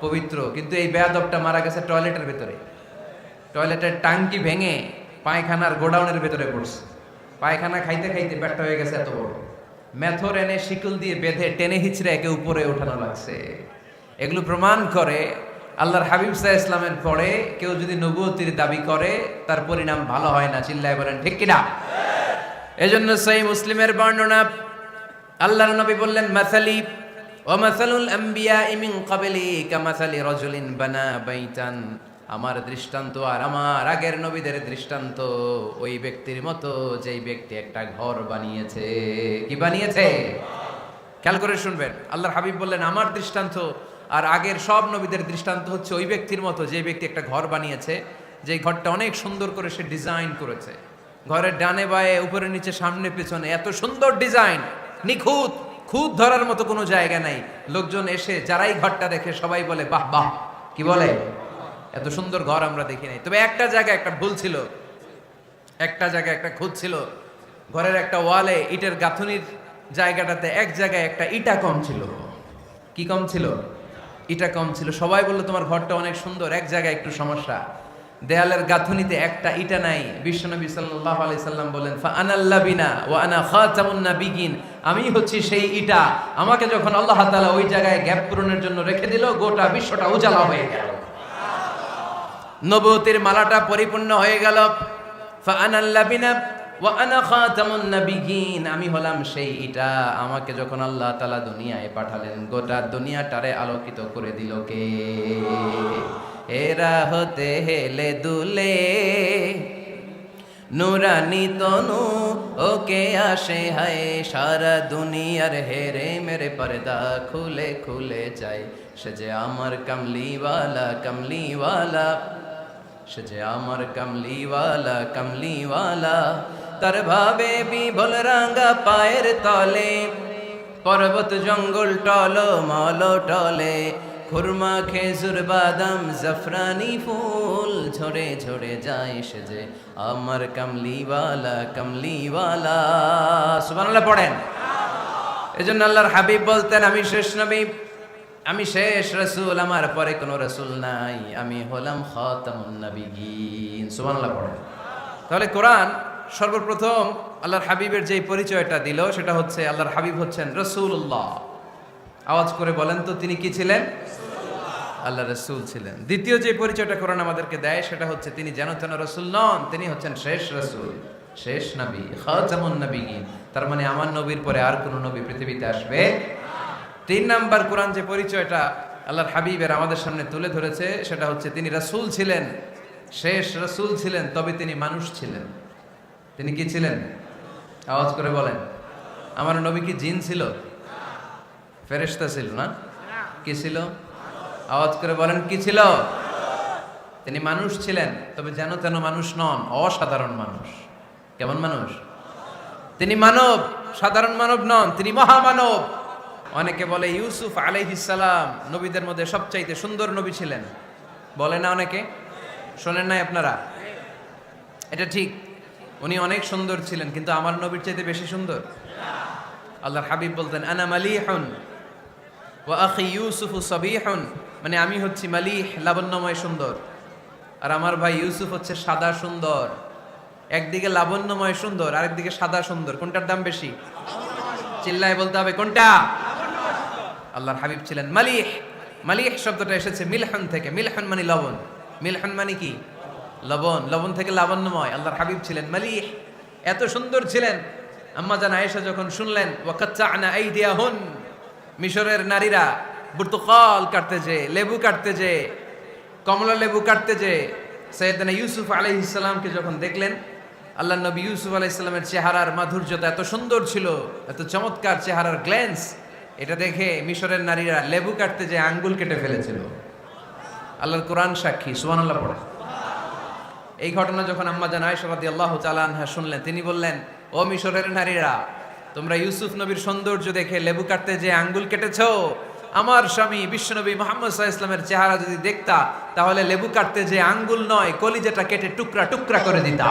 A: পবিত্র, কিন্তু এই বেয়াদবটা মারা গেছে টয়লেটের ভেতরে, টয়লেটের টাঙ্কি ভেঙে পায়খানার গোডাউনের ভেতরে পড়ছে। পায়খানা খাইতে খাইতে পেটটা হয়ে গেছে এত বড়, মেথর এনে শিকল দিয়ে বেঁধে টেনে হিচড়ে একে উপরে ওঠানো লাগছে। এগুলো প্রমাণ করে আল্লাহর হাবিব সাল্লাল্লাহু আলাইহি ওয়াসাল্লামের পরে কেউ যদি নবুয়তির দাবি করে তার পরিণাম ভালো হয় না। চিল্লায় বলেন ঠিক কিনা? এজন্য সহিহ মুসলিমের বর্ণনা, আল্লাহর নবী বললেন মাসালি ওয়া মাসালুল আমবিয়াই মিন ক্বাবলি কামাসালি রাজুলিন বানা বাইতান। আমার দৃষ্টান্ত আর আমার আগের নবীদের দৃষ্টান্ত ওই ব্যক্তির মতো যেই ব্যক্তি একটা ঘর বানিয়েছে। কি বানিয়েছে? খেয়াল করে শুনবেন। আল্লাহর হাবিব বললেন আমার দৃষ্টান্ত আর আগের সব নবীদের দৃষ্টান্ত হচ্ছে ওই ব্যক্তির মতো যে ব্যক্তি একটা ঘর বানিয়েছে, যে ঘরটা অনেক সুন্দর করে সে ডিজাইন করেছে। ঘরের ডানে বায়ে উপরে নিচে সামনে পেছনে এত সুন্দর ডিজাইন, নিখুঁত, খুঁত ধরার মতো কোনো জায়গা নাই। লোকজন এসে যারাই ঘরটা দেখে সবাই বলে বাহ বাহ, কি বলে, এত সুন্দর ঘর আমরা দেখি নাই। তবে একটা জায়গায় একটা ভুল ছিল, একটা জায়গায় একটা খুঁত ছিল। ঘরের একটা ওয়ালে ইটের গাঁথুনির জায়গাটাতে এক জায়গায় একটা ইটা কম ছিল। কি কম ছিল? ইটা কম ছিল। সবাই বললো তোমার ঘরটা অনেক সুন্দর, এক জায়গায় একটু সমস্যা, দেয়ালের গাঁথুনিতে একটা ইটা নাই। বিশ্বনবী সাল্লাল্লাহু আলাইহি সাল্লাম বলেন ফা আনাল লাবিনা ওয়া আনা খাতামুন নাবিয়িন, আমি হচ্ছি সেই ইটা। আমাকে যখন আল্লাহ তাআলা ওই জায়গায় গ্যাপ পূরণের জন্য রেখে দিল, গোটা বিশ্বটা উজালা হয়ে গেল, নবুয়তির মালাটা পরিপূর্ণ হয়ে গেল। ফা আনাল লাবিনা ওয়া আনা খাতামুন নাবিয়িন, আমি হলাম সেই ইটা। আমাকে যখন আল্লাহ তাআলা দুনিয়ায় পাঠালেন, গোটা দুনিয়াটারে আলোকিত করে দিল কে? এরা হতে হেলে দুলে নুরানি তনু ওকে আসে হায়, সারা দুনিয়ার হেরে মেরে পর্দা খুলে খুলে যায়। সে যে আমার কামলিওয়ালা কামলিওয়ালা, সে যে আমার কামলিওয়ালা কামলিওয়ালা। তার ভাবে বিভোল রাঙ্গা পায়ের তলে, পর্বত জঙ্গল টল মল টলে, খুরমা খেজুর বাদাম জাফরানি ফুল ঝরে ঝরে যায়। সে যে আমার কামলিওয়ালা কামলিওয়ালা। সুবহানাল্লাহ পড়েন। এজন্য আল্লাহর হাবিব বলতেন আমি শেষ নবী, আমি শেষ রাসূল, আমার পরে কোনো রাসূল নাই, আমি হলাম খাতামুন নবিয়্যিন। সুবহানাল্লাহ পড়েন। তাহলে কোরআন সর্বপ্রথম আল্লাহর হাবিবের যে পরিচয়টা দিল সেটা হচ্ছে আল্লাহর হাবিব হচ্ছেন রাসূলুল্লাহ। আওয়াজ করে বলেন তো তিনি কি ছিলেন? আল্লাহ রাসূল ছিলেন। দ্বিতীয় যে পরিচয়টা কোরআন আমাদেরকে দেয় সেটা হচ্ছে তিনি যেন তেন রাসূল নন, তিনি হচ্ছেন শেষ রাসূল, শেষ নবী, খাতামুন নবিয়্যিন। তার মানে আমার নবীর পরে আর কোনো নবী পৃথিবীতে আসবে। তিন নাম্বার কোরআন যে পরিচয়টা আল্লাহর হাবিবের আমাদের সামনে তুলে ধরেছে সেটা হচ্ছে তিনি রাসূল ছিলেন, শেষ রাসূল ছিলেন, তবে তিনি মানুষ ছিলেন। তিনি কি ছিলেন? আওয়াজ করে বলেন। আমার নবী কি জিন ছিল? ফেরেশতা ছিল না? কি ছিল? আওয়াজ করে বলেন কি ছিল? তিনি মানুষ ছিলেন, তবে যেন তেন মানুষ নন, অসাধারণ মানুষ। কেমন মানুষ? তিনি মানব, সাধারণ মানব নন, তিনি মহামানব। অনেকে বলে ইউসুফ আলাইহিস সালাম নবীদের মধ্যে সবচাইতে সুন্দর নবী ছিলেন, বলে না অনেকে? শোনেন নাই আপনারা? এটা ঠিক, উনি অনেক সুন্দর ছিলেন, কিন্তু আমার নবীর চাইতে বেশি সুন্দর। আল্লাহর হাবিব বলতেন আনা মালিহুন ওয়া আখি ইউসুফু সাবিহুন, মানে আমি হচ্ছি মালিহ, লাবণ্যময় সুন্দর, আর আমার ভাই ইউসুফ হচ্ছে সাদা সুন্দর। একদিকে লাবণ্যময় সুন্দর, আরেকদিকে সাদা সুন্দর, কোনটার দাম বেশি? চিল্লায় বলতে হবে কোনটা? আল্লাহর হাবিব ছিলেন মালিহ। মালিহ শব্দটা এসেছে মিলহন থেকে। মিলহন মানে লবণ, মিলহন মানে কি? লবণ। লবণ থেকে লাবণ্যময়। আল্লাহর হাবিব ছিলেন মালিহ, এত সুন্দর ছিলেন। আম্মা জান আয়েশা যখন শুনলেন ওয়াকাত্তা'না আইদিয়াহুন, মিশরের নারীরা বুর্তুকাল কাটতে যে, লেবু কাটতে যে, কমলা লেবু কাটতে যে সাইয়েদনা ইউসুফ আলাইহিস সালামকে যখন দেখলেন, আল্লাহ নবী ইউসুফ আলাইহিস সালামের চেহারার মাধুর্যতা এত সুন্দর ছিল, এত চমৎকার চেহারার গ্ল্যান্স, এটা দেখে মিশরের নারীরা লেবু কাটতে যে আঙ্গুল কেটে ফেলেছিল। আল্লাহর কোরআন সাক্ষী, সুবহানাল্লাহ পড়ে। এই ঘটনা যখন আম্মা জান আয়েশা রাদিয়াল্লাহু তাআলা আনহা শুনলেন, তিনি বললেন, ও মিশরের নারীরা, তোমরা ইউসুফ নবীর সৌন্দর্য দেখে লেবু কাটতে যে আঙ্গুল কেটেছো, আমার স্বামী বিশ্বনবী মুহাম্মদ সাল্লাল্লাহু আলাইহি ওয়াসাল্লামের চেহারা যদি দেখতা, তাহলে লেবু কাটতে যে আঙ্গুল নয়, কলিজাটা কেটে টুকরা টুকরা করে দিতা।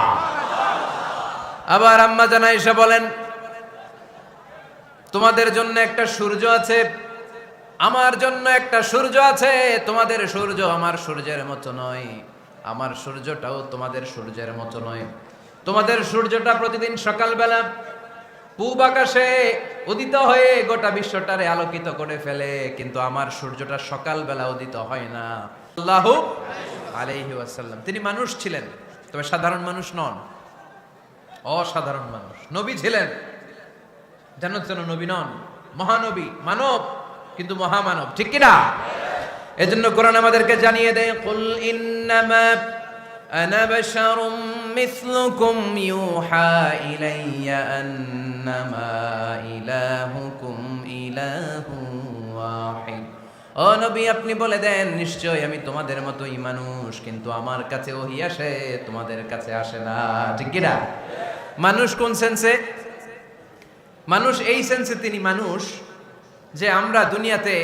A: আবার আম্মা জান আয়েশা বলেন, তোমাদের জন্য একটা সূর্য আছে, আমার জন্য একটা সূর্য আছে, তোমাদের সূর্য আমার সূর্যের মতো নয়, আমার সূর্যটাও তোমাদের সূর্যের মতো নয়। তোমাদের সূর্যটা প্রতিদিন সকালবেলা পূব আকাশে উদিত হয়ে গোটা বিশ্বটারে আলোকিত করে ফেলে, কিন্তু আমার সূর্যটা সকালবেলা উদিত হয় না। সাল্লাল্লাহু আলাইহি ওয়াসাল্লাম। তিনি মানুষ ছিলেন, তবে সাধারণ মানুষ নন, অসাধারণ মানুষ। নবী ছিলেন, জান্নাত যেন নবী নন, মহানবী, মানব কিন্তু মহামানব, ঠিক কি না? এজন্য কোরআন আমাদেরকে জানিয়ে দেয়, কুল ইন্নামা আনা বাশারুম মিসলুকুম ইউহা ইলাইয়া আন্নামা ইলাহুকুম ইলাহুন ওয়াহিদ। ও নবী, আপনি বলে দেন, নিশ্চয় আমি তোমাদের মতোই মানুষ, কিন্তু আমার কাছে ওহী আসে, তোমাদের কাছে আসে না, ঠিক কি না? মানুষ কোন সেন্সে? মানুষ এই সেন্সে তিনি মানুষ যে আমরা দুনিয়াতে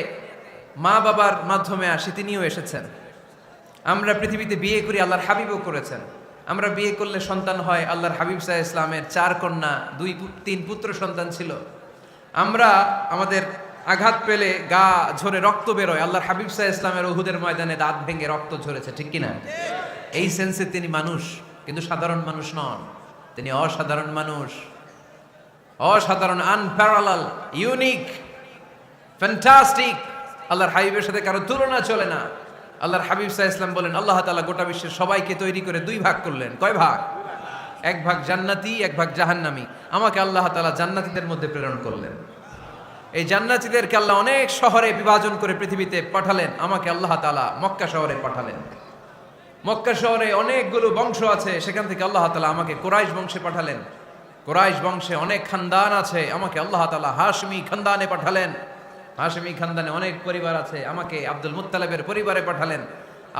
A: মা বাবার মাধ্যমে আসি, তিনিও এসেছেন। আমরা পৃথিবীতে বিয়ে করি, আল্লাহর হাবিবও করেছেন। আমরা বিয়ে করলে সন্তান হয়, আল্লাহর হাবিব সাল্লাল্লাহু আলাইহি ইসলামের 4 কন্যা, 3 পুত্র সন্তান ছিল। আমরা আমাদের আঘাত পেলে গা ঝরে রক্ত বেরোয়, আল্লাহর হাবিব সাল্লাল্লাহু আলাইহি ইসলামের উহুদের ময়দানে দাঁত ভেঙে রক্ত ঝরেছে, ঠিক কিনা? এই সেন্সে তিনি মানুষ, কিন্তু সাধারণ মানুষ নন, তিনি অসাধারণ মানুষ। অসাধারণ, আনপ্যারালাল, ইউনিক, ফ্যান্টাস্টিক। আল্লাহর হাবিবের সাথে কারো তুলনা চলে না। আল্লাহর হাবিব সাল্লাল্লাহু আলাইহি ওয়াসাল্লাম বলেন, আল্লাহ তাআলা গোটা বিশ্বের সবাইকে তৈরি করে 2 ভাগ করলেন। কয় ভাগ? 1 ভাগ জান্নাতি, 1 ভাগ জাহান্নামী। আমাকে আল্লাহ তাআলা জান্নাতীদের মধ্যে প্রেরণ করলেন। এই জান্নাতীদেরকে আল্লাহ অনেক শহরে বিভাজন করে পৃথিবীতে পাঠালেন, আমাকে আল্লাহ তাআলা মক্কা শহরে পাঠালেন। মক্কা শহরে অনেকগুলো বংশ আছে, সেখান থেকে আল্লাহ তাআলা আমাকে কুরাইশ বংশে পাঠালেন। কুরাইশ বংশে অনেক খানদান আছে, আমাকে আল্লাহ তাআলা হাশমি খানদানে পাঠালেন। হাশমি খানদানে অনেক পরিবার আছে, আমাকে আব্দুল মুত্তালিবের পরিবারে পাঠালেন।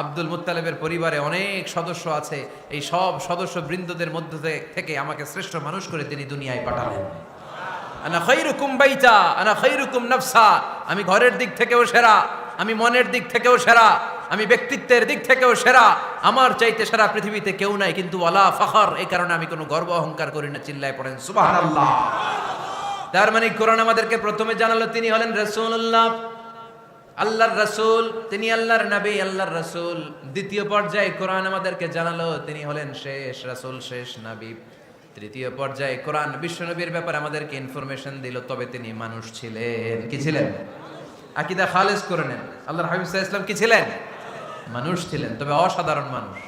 A: আব্দুল মুত্তালিবের পরিবারে অনেক সদস্য আছে, এই সব সদস্য বৃন্দদের মধ্যে থেকে আমাকে শ্রেষ্ঠ মানুষ করে তিনি দুনিয়ায় পাঠালেন। আনা খায়রুকুম বাইতা আনা খায়রুকুম নাফসা, আমি ঘরের দিক থেকেও সেরা, আমি মনের দিক থেকেও সেরা, আমি ব্যক্তিত্বের দিক থেকেও সেরা, আমার চাইতে সেরা পৃথিবীতে কেউ নাই, কিন্তু ওয়ালা ফখর, এই কারণে আমি কোনো গর্ব অহংকার করি না। চিল্লায় পড়েন সুবহানাল্লাহ। তার মানে কোরআন আমাদেরকে প্রথমে জানালো তিনি হলেন রাসূলুল্লাহ। আল্লাহর রাসূল, তিনি আল্লাহর নবী, আল্লাহর রাসূল। দ্বিতীয় পর্যায়ে কোরআন আমাদেরকে জানালো তিনি হলেন শেষ রাসূল, শেষ নবী। তৃতীয় পর্যায়ে কোরআন বিশ্বনবীর ব্যাপারে আমাদেরকে ইনফরমেশন দিল, তবে তিনি মানুষ ছিলেন। কি ছিলেন? আকীদা খালেস করে নেন, আল্লাহর হাবিব সাল্লাল্লাহু আলাইহি ওয়াসাল্লাম কি ছিলেন? মানুষ ছিলেন, তবে অসাধারণ মানুষ।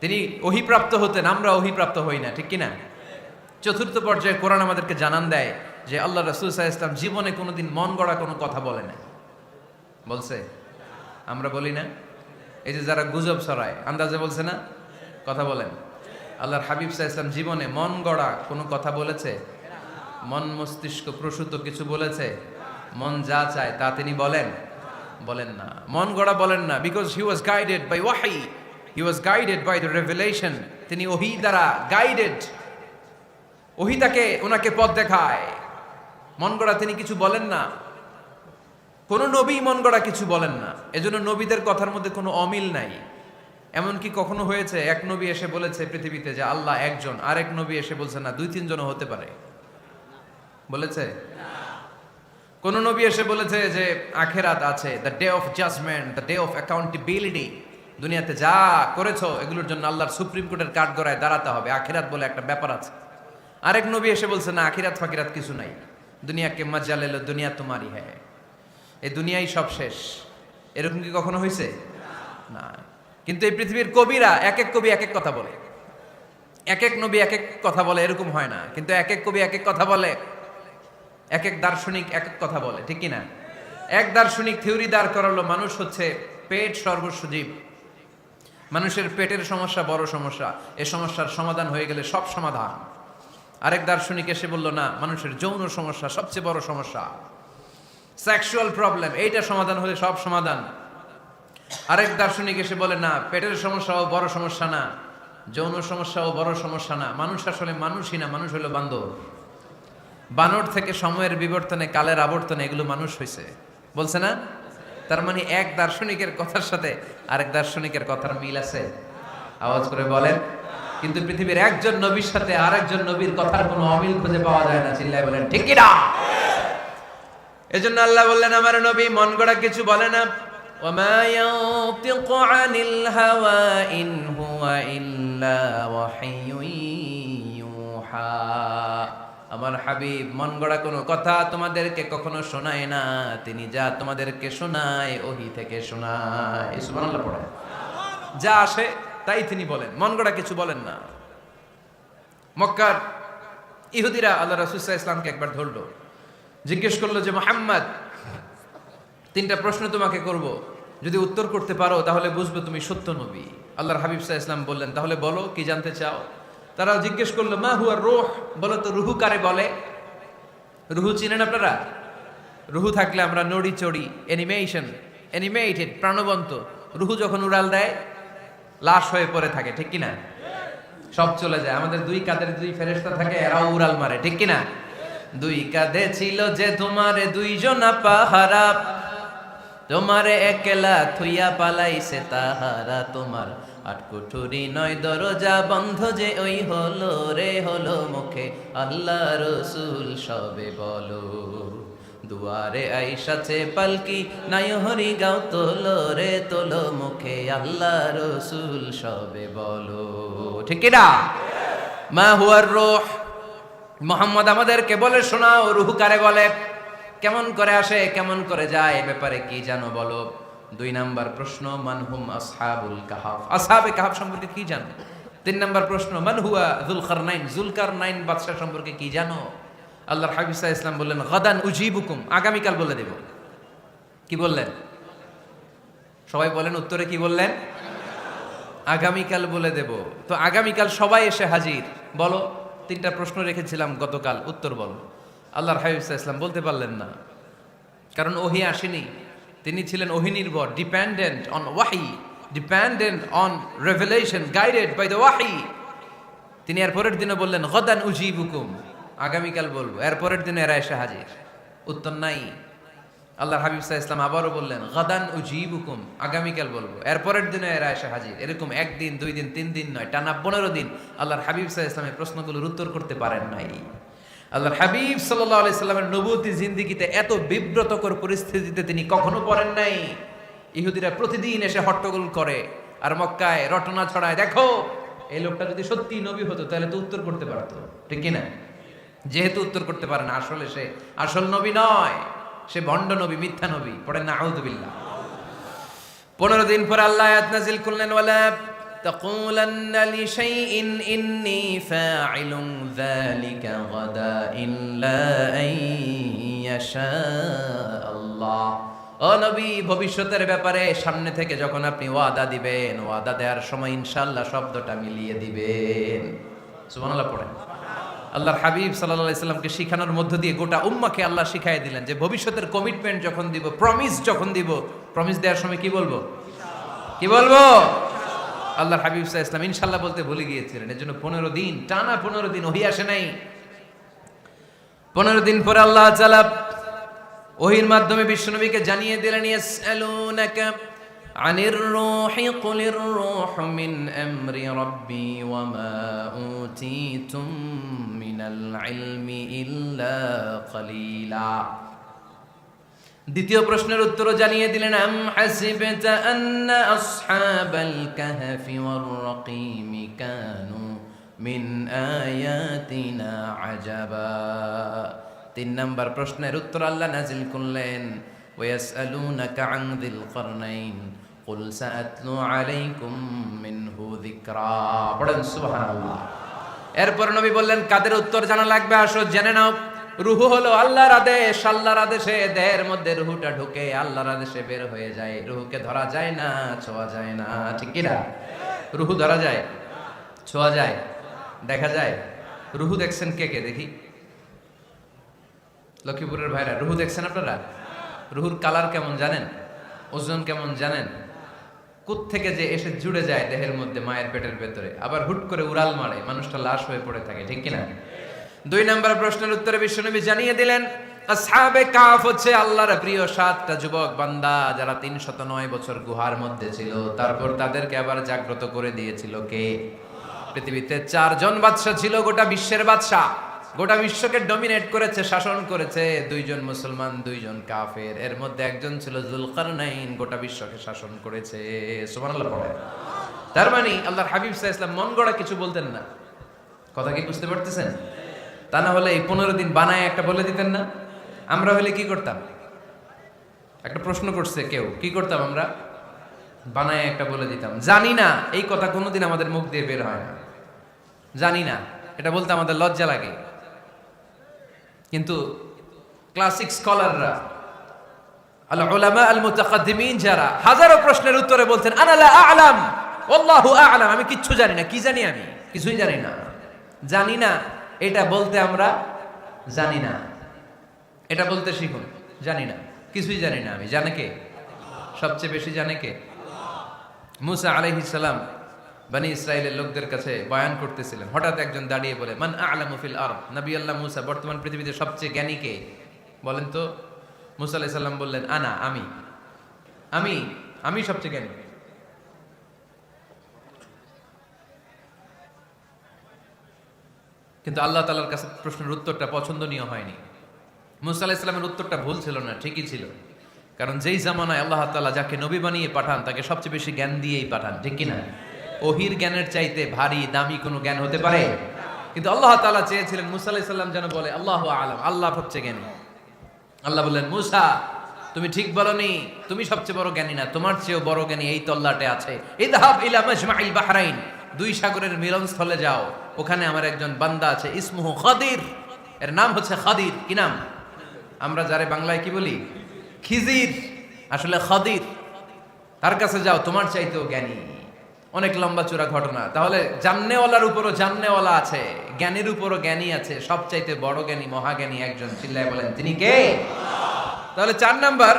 A: তিনি ওহীপ্রাপ্ত হতেন, আমরা ওহীপ্রাপ্ত হই না, ঠিক কি না? চতুর্থ পর্যায়ে কোরআন আমাদেরকে জানান দেয় যে আল্লাহ রাসূল সাল্লাল্লাহু আলাইহি ওয়াসাল্লাম জীবনে কোনোদিন মন গড়া কোনো কথা বলে না। বলছে? আমরা বলি না? এই যে যারা গুজব ছড়ায়, আন্দাজে বলছে না? কথা বলেন। আল্লাহর হাবিব সাল্লাল্লাহু আলাইহি ওয়াসাল্লাম জীবনে মন গড়া কোনো কথা বলেছে? মন মস্তিষ্ক প্রসূত কিছু বলেছে? মন যা চায় তা তিনি বলেন না। মন গড়া বলেন না, because he was guided by ওয়াহি, he was guided by the revelation. তিনি ওহী দ্বারা গাইডেড, ওহী তাকে ওনাকে পথ দেখায়। মন গড়া তিনি কিছু বলেন না, কোন নবী মন গড়া কিছু বলেন না। এজন্য নবীদের কথার মধ্যে কোনো অমিল নাই। এমনকি কখনো হয়েছে এক নবী এসে বলেছে পৃথিবীতে যে আল্লাহ একজন, আরেক নবী এসে বলছে না 2-3 জনও হতে পারে? বলেছে? কোন নবী এসে বলেছে যে আখিরাত আছে, the day of judgement, the day of accountability, দুনিয়াতে যা করেছো এগুলোর জন্য আল্লাহর সুপ্রিম কোর্টের কাঠগড়ায় দাঁড়াতে হবে, আখিরাত বলে একটা ব্যাপার আছে। আরেক নবী এসে বলছে না, আখিরাত ফাকিরাত কিছু নাই, দুনিয়াকে মজা লেলো, দুনিয়া তোমারই হ্যাঁ, এই দুনিয়াই সব শেষ। এরকম কি কখনো হয়েছে? না। কিন্তু এই পৃথিবীর কবিরা, এক এক কবি এক এক কথা বলে, এক এক নবী এক এক কথা বলে, এরকম হয় না। কিন্তু এক এক কবি এক এক কথা বলে, এক এক দার্শনিক এক এক কথা বলে, ঠিক কিনা? এক দার্শনিক থিওরি দাঁড় করালো মানুষ হচ্ছে পেট সর্বস্ব জীব, মানুষের পেটের সমস্যা বড় সমস্যা, এ সমস্যার সমাধান হয়ে গেলে সব সমাধান। আরেক দার্শনিক এসে বলল না, মানুষের যৌন সমস্যা সবচেয়ে বড় সমস্যা, সেক্সুয়াল প্রবলেম, এইটা সমাধান হলে সব সমাধান। আরেক দার্শনিক এসে বলে না, পেটের সমস্যাও বড় সমস্যা না, যৌন সমস্যাও বড় সমস্যা না, মানুষ আসলে মানুষই না, মানুষ হলো বান্দর। বানর থেকে সময়ের বিবর্তনে, কালের আবর্তনে এগুলো মানুষ হয়েছে, বলছে না? তার মানে এক দার্শনিকের কথার সাথে আরেক দার্শনিকের কথার মিল আছে? আওয়াজ করে বলেন। কিন্তু পৃথিবীর একজন নবীর সাথে আরেকজন নবীর কথার কোনো অমিল খুঁজে পাওয়া যায় না, চিল্লায় বলেন ঠিক কি না? এজন্য আল্লাহ বললেন আমার নবী মন গড়া কিছু বলে না। ওয়ামা ইয়ানতিকু আনিল হাওয়া ইন হুয়া ইল্লা ওয়াহিয়ুন ইউহা। আমার হাবিব মন গড়া কোনো কথা তোমাদেরকে কখনো শোনায় না, তিনি যা তোমাদেরকে শোনায় ওহী থেকে শোনায়। সুবহানাল্লাহ পড়ে। যা আসে তাই তিনি বলেন, মন গড়া কিছু বলেন না। মক্কার ইহুদিরা আল্লাহ রাসূল সাল্লাল্লাহু আলাইহি ওয়াসাল্লামকে একবার ধরলো, জিজ্ঞেস করলো যে মুহাম্মদ, 3টা প্রশ্ন তোমাকে করব, যদি উত্তর করতে পারো তাহলে বুঝবে তুমি সত্য নবী। আল্লাহর হাবিব সাল্লাল্লাহু আলাইহি ওয়াসাল্লাম বললেন, তাহলে বলো কি জানতে চাও? তারা জিজ্ঞেস করলো মা হুয়া রূহ, বলো তো রুহু কারে বলে? রুহু চিনেন আপনারা? রুহু থাকলে আমরা নড়ি চড়ি, অ্যানিমেটেড, প্রাণবন্ত। রুহু যখন উড়াল দেয় লাশ হয়ে পড়ে থাকে, ঠিক কিনা? সব চলে যায়। আমাদের 2 কাঁধের 2 ফেরেশতা থাকে, এরাও উড়াল মারে, ঠিক কিনা? 2 কাঁধে ছিল যে তোমারে 2 জনা পাহারা, তোমারে একলা থুইয়া পালাইছে তাহারা, তোমার 8 কুঠুরি 9 দরজা বন্ধ যে ওই হলো রে হলো মুখে আল্লাহ রসুল সবে বলো, দুয়ারে আইসাছে পালকি নাই হরি গাও তোলো রে তোলো মুখে আল্লাহ রসুল সবে বলো, ঠিক কি না? মা হুয়ার রূহ, মুহাম্মদ আমাদেরকে বলে শোনাও রূহ কারে বলে, কেমন করে আসে, কেমন করে যায়, এ ব্যাপারে কি জানো বলো। 2 নাম্বার প্রশ্ন মানহুম আসহাবুল কাহাফ, আসহাবে কাহাফ সম্পর্কে কি জানো? 3 নাম্বার প্রশ্ন মান হুয়া যুলকারনাইন, যুলকারনাইন বাদশা সম্পর্কে কি জানো? আল্লাহর হাবিব সাল্লাল্লাহু আলাইহি ওয়াসাল্লাম বললেন গাদান উজিবুকুম, আগামীকাল বলে দেব। কি বললেন? সবাই বলেন উত্তরে কি বললেন? আগামীকাল বলে দেব। তো আগামীকাল সবাই এসে হাজির, বলো 3টা প্রশ্ন রেখেছিলাম গতকাল, উত্তর বলো। আল্লাহর হাবিব সাল্লাল্লাহু আলাইহি ওয়াসাল্লাম বলতে পারলেন না, কারণ ওহী আসেনি। তিনি ছিলেন ওহী নির্ভর, dependent on wahi, dependent on revelation, guided by the wahi. তিনি এর পরের দিনে বললেন গাদান উজিবুকুম, আগামীকাল বলবো। এর পরের দিনে এরা এসে হাজির, উত্তর নাই। আল্লাহর হাবিব সাল্লাল্লাহু আলাইহি ওয়াসাল্লাম আবারও বললেন গাদান উজিবুকুম, আগামীকাল বলবো। এর পরের দিনে এরা এসে হাজির। এরকম 1 দিন 2 দিন 3 দিন নয়, টানা 15 দিন আল্লাহর হাবিব সাল্লাল্লাহু আলাইহি ওয়াসাল্লাম প্রশ্নগুলোর উত্তর করতে পারেন নাই। আল্লাহর হাবিব সাল্লাল্লাহু আলাইহি সাল্লামের নবুয়তি জিন্দেগিতে এত বিব্রতকর পরিস্থিতিতে তিনি কখনো পড়েন নাই। ইহুদিরা প্রতিদিন এসে হট্টগোল করে আর মক্কায় রটনা ছড়ায়, দেখো এই লোকটা যদি সত্যি নবী হতো তাহলে তো উত্তর করতে পারতো, ঠিক কি না? যেহেতু উত্তর করতে পারে না, আসলে সে আসল নবী নয়, সে ভণ্ড নবী, মিথ্যা নবী। পড়েন না আউযুবিল্লাহ। 15 দিন পর আল্লাহ আয়াত নাযিল করলেন, ওয়ালা তাকুলান্না লিশাইইন ইন্নী ফাইলুন যালিকা গাদা ইল্লা আন ইয়াশা আল্লাহ। ও নবী, ভবিষ্যতের ব্যাপারে সামনে থেকে যখন আপনি ওয়াদা দিবেন, ওয়াদা দেওয়ার সময় ইনশাআল্লাহ শব্দটা মিলিয়ে দিবেন। সুবহানাল্লাহ পড়েন। আল্লাহর হাবিব সাল্লাল্লাহু আলাইহি সাল্লামকে শিখানোর মধ্য দিয়ে গোটা উম্মাহকে আল্লাহ শিখাই দিলেন যে ভবিষ্যতের কমিটমেন্ট যখন দিব, প্রমিস যখন দিব, প্রমিস দেওয়ার সময় কি বলবো? কি বলবো? আল্লাহর হাবিব সাল্লাল্লাহু আলাইহি সাল্লাম ইনশাআল্লাহ বলতে ভুলে গিয়েছিলেন। এজন্য 15 দিন টানা 15 দিন ওহী আসে নাই। 15 দিন পরে আল্লাহ তাআলা ওহীর মাধ্যমে বিশ্বনবীকে জানিয়ে দিলেন, ইয়াসআলুনাকা আনির রূহি কুলির রূহু মিন আমরি রাব্বি ওয়া মা উতীতুম মিনাল ইলমি ইল্লা কলিলা। দ্বিতীয় প্রশ্নের উত্তরও জানিয়ে দিলেন, আম হাসিবতা আন্না আসহাবাল কাহফি ওয়ার রাকিম কানু মিন আয়াতিনা আজাবা। 3 নাম্বার প্রশ্নের উত্তর আল্লাহ নাজিল করলেন, ওয়াসআলুনাকা আন যিল কারনাইন কুল সাআতলু আলাইকুম মিনহু যিকরা। পড়েন সুবহানাল্লাহ। এরপর নবী বললেন, কাদের উত্তর জানা লাগবে? আসো জেনে নাও। রূহ হলো আল্লাহর আদেশ, আল্লাহর আদেশে দেহের মধ্যে রূহটা ঢুকে আল্লাহর আদেশে বের হয়ে যায়। রূহকে ধরা যায় না, ছোঁয়া যায় না, ঠিক কি না? রূহ ধরা যায়, ছোঁয়া যায়, দেখা যায়। রূহ দেখছেন কে কে? দেখি লক্ষ্মীপুরের ভাইরা, রূহ দেখছেন আপনারা? রূহুর কালার কেমন জানেন? ওজন কেমন জানেন? কোত্থেকে যে এসে জুড়ে যায় দেহের মধ্যে, মায়ের পেটের ভেতরে, আবার হুট করে উড়াল মারে, মানুষটা লাশ হয়ে পড়ে থাকে, ঠিক কিনা? 2 নাম্বার প্রশ্নের উত্তরে বিশ্বনবী জানিয়ে দিলেন, আসহাবে কাফ হচ্ছে আল্লাহর প্রিয় 7টা যুবক বান্দা যারা 309 বছর গুহার মধ্যে ছিল। তারপর তাদেরকে আবার জাগ্রত করে দিয়েছিল কে? পৃথিবীতে 4 জন বাদশা ছিল, গোটা বিশ্বের বাদশা, গোটা বিশ্বকে ডমিনেট করেছে, শাসন করেছে। 2 জন মুসলমান, 2 জন কাফের। এর মধ্যে একজন ছিল যুলকারনাইন, গোটা বিশ্বকে শাসন করেছে। সুবহানাল্লাহ পড়ে। তার মানে আল্লাহর হাবিব সাল্লাল্লাহু আলাইহি ওয়াসাল্লাম মন গড়া কিছু বলতেন না। কথা কি বুঝতে পারতেছেন? তা না হলে এই 15 দিন বানায় একটা বলে দিতেন না? আমরা হলে কি করতাম? একটা প্রশ্ন করছে কেউ, কি করতাম আমরা? বানায় একটা বলে দিতাম। জানি না, এই কথা কোনোদিন আমাদের মুখ দিয়ে বের হয় না। জানি না, এটা বলতে আমাদের লজ্জা লাগে। কিন্তু ক্লাসিক স্কলাররা, আল উলামা আল মুতাকাদ্দিমিন, যারা হাজারো প্রশ্নের উত্তরে বলতেন, আনা লা আ'লাম ওয়াল্লাহু আ'লাম, আমি কিচ্ছু জানি না। কি জানি? আমি কিছুই জানি না। জানি না এটা বলতে আমরা জানি না, এটা বলতে শিখুন। জানি না, কিছুই জানি না আমি। জানে কে? সবচেয়ে বেশি জানে কে? মুসা আলাইহিস সালাম বনি ইসরাইলের লোকদের কাছে বয়ান করতেছিলেন। হঠাৎ একজন দাঁড়িয়ে বলে, মান আ'লামু ফিল আরদ। নবী আল্লাহ মুসা, বর্তমান পৃথিবীতে সবচেয়ে জ্ঞানী কে বলেন তো? মুসা আলাইহিস সালাম বললেন, আনা, আমি আমি আমি সবচেয়ে জ্ঞানী। কিন্তু আল্লাহ তাআলার কাছে প্রশ্নের উত্তরটা পছন্দনীয় হয়নি। মুসা আলাইহিস সালামের উত্তরটা ভুল ছিল না, ঠিকই ছিল। কারণ যেই জামানায় আল্লাহ তাআলা যাকে নবী বানিয়ে পাঠান তাকে সবচেয়ে বেশি জ্ঞান দিয়েই পাঠান, ঠিক কি না? ওহির জ্ঞানের চাইতে ভারী দামি কোনো জ্ঞান হতে পারে? কিন্তু আল্লাহ তাআলা চেয়েছিলেন মুসা আলাইহিস সালাম যেন বলে আল্লাহু আ'লাম, আল্লাহ সবচেয়ে জ্ঞানী। আল্লাহ বললেন, মুসা তুমি ঠিক বলনি, তুমি সবচেয়ে বড় জ্ঞানী না, তোমার চেয়েও বড় জ্ঞানী এই তল্লাটে আছে। ইযহাব ইলা মাজমাইল বাহরাইন, 2 সাগরের মিলনস্থলে যাও, ওখানে আমার একজন বান্দা আছে, ইসমুহু খাদির, এর নাম হচ্ছে খাদির। কি নাম? আমরা যারে বাংলায় কি বলি? খিজির, আসলে খাদির। তার কাছে যাও, তোমার চাইতেও জ্ঞানী। অনেক লম্বা চূড়া ঘটনা। তাহলে জান্নেওয়ালার উপরও জান্নেওয়ালা আছে, জ্ঞানীর উপরও জ্ঞানী আছে। সবচাইতে বড় জ্ঞানী, মহাজ্ঞানী একজন, চিল্লায় বলেন তিনি কে? তাহলে 4 নাম্বার,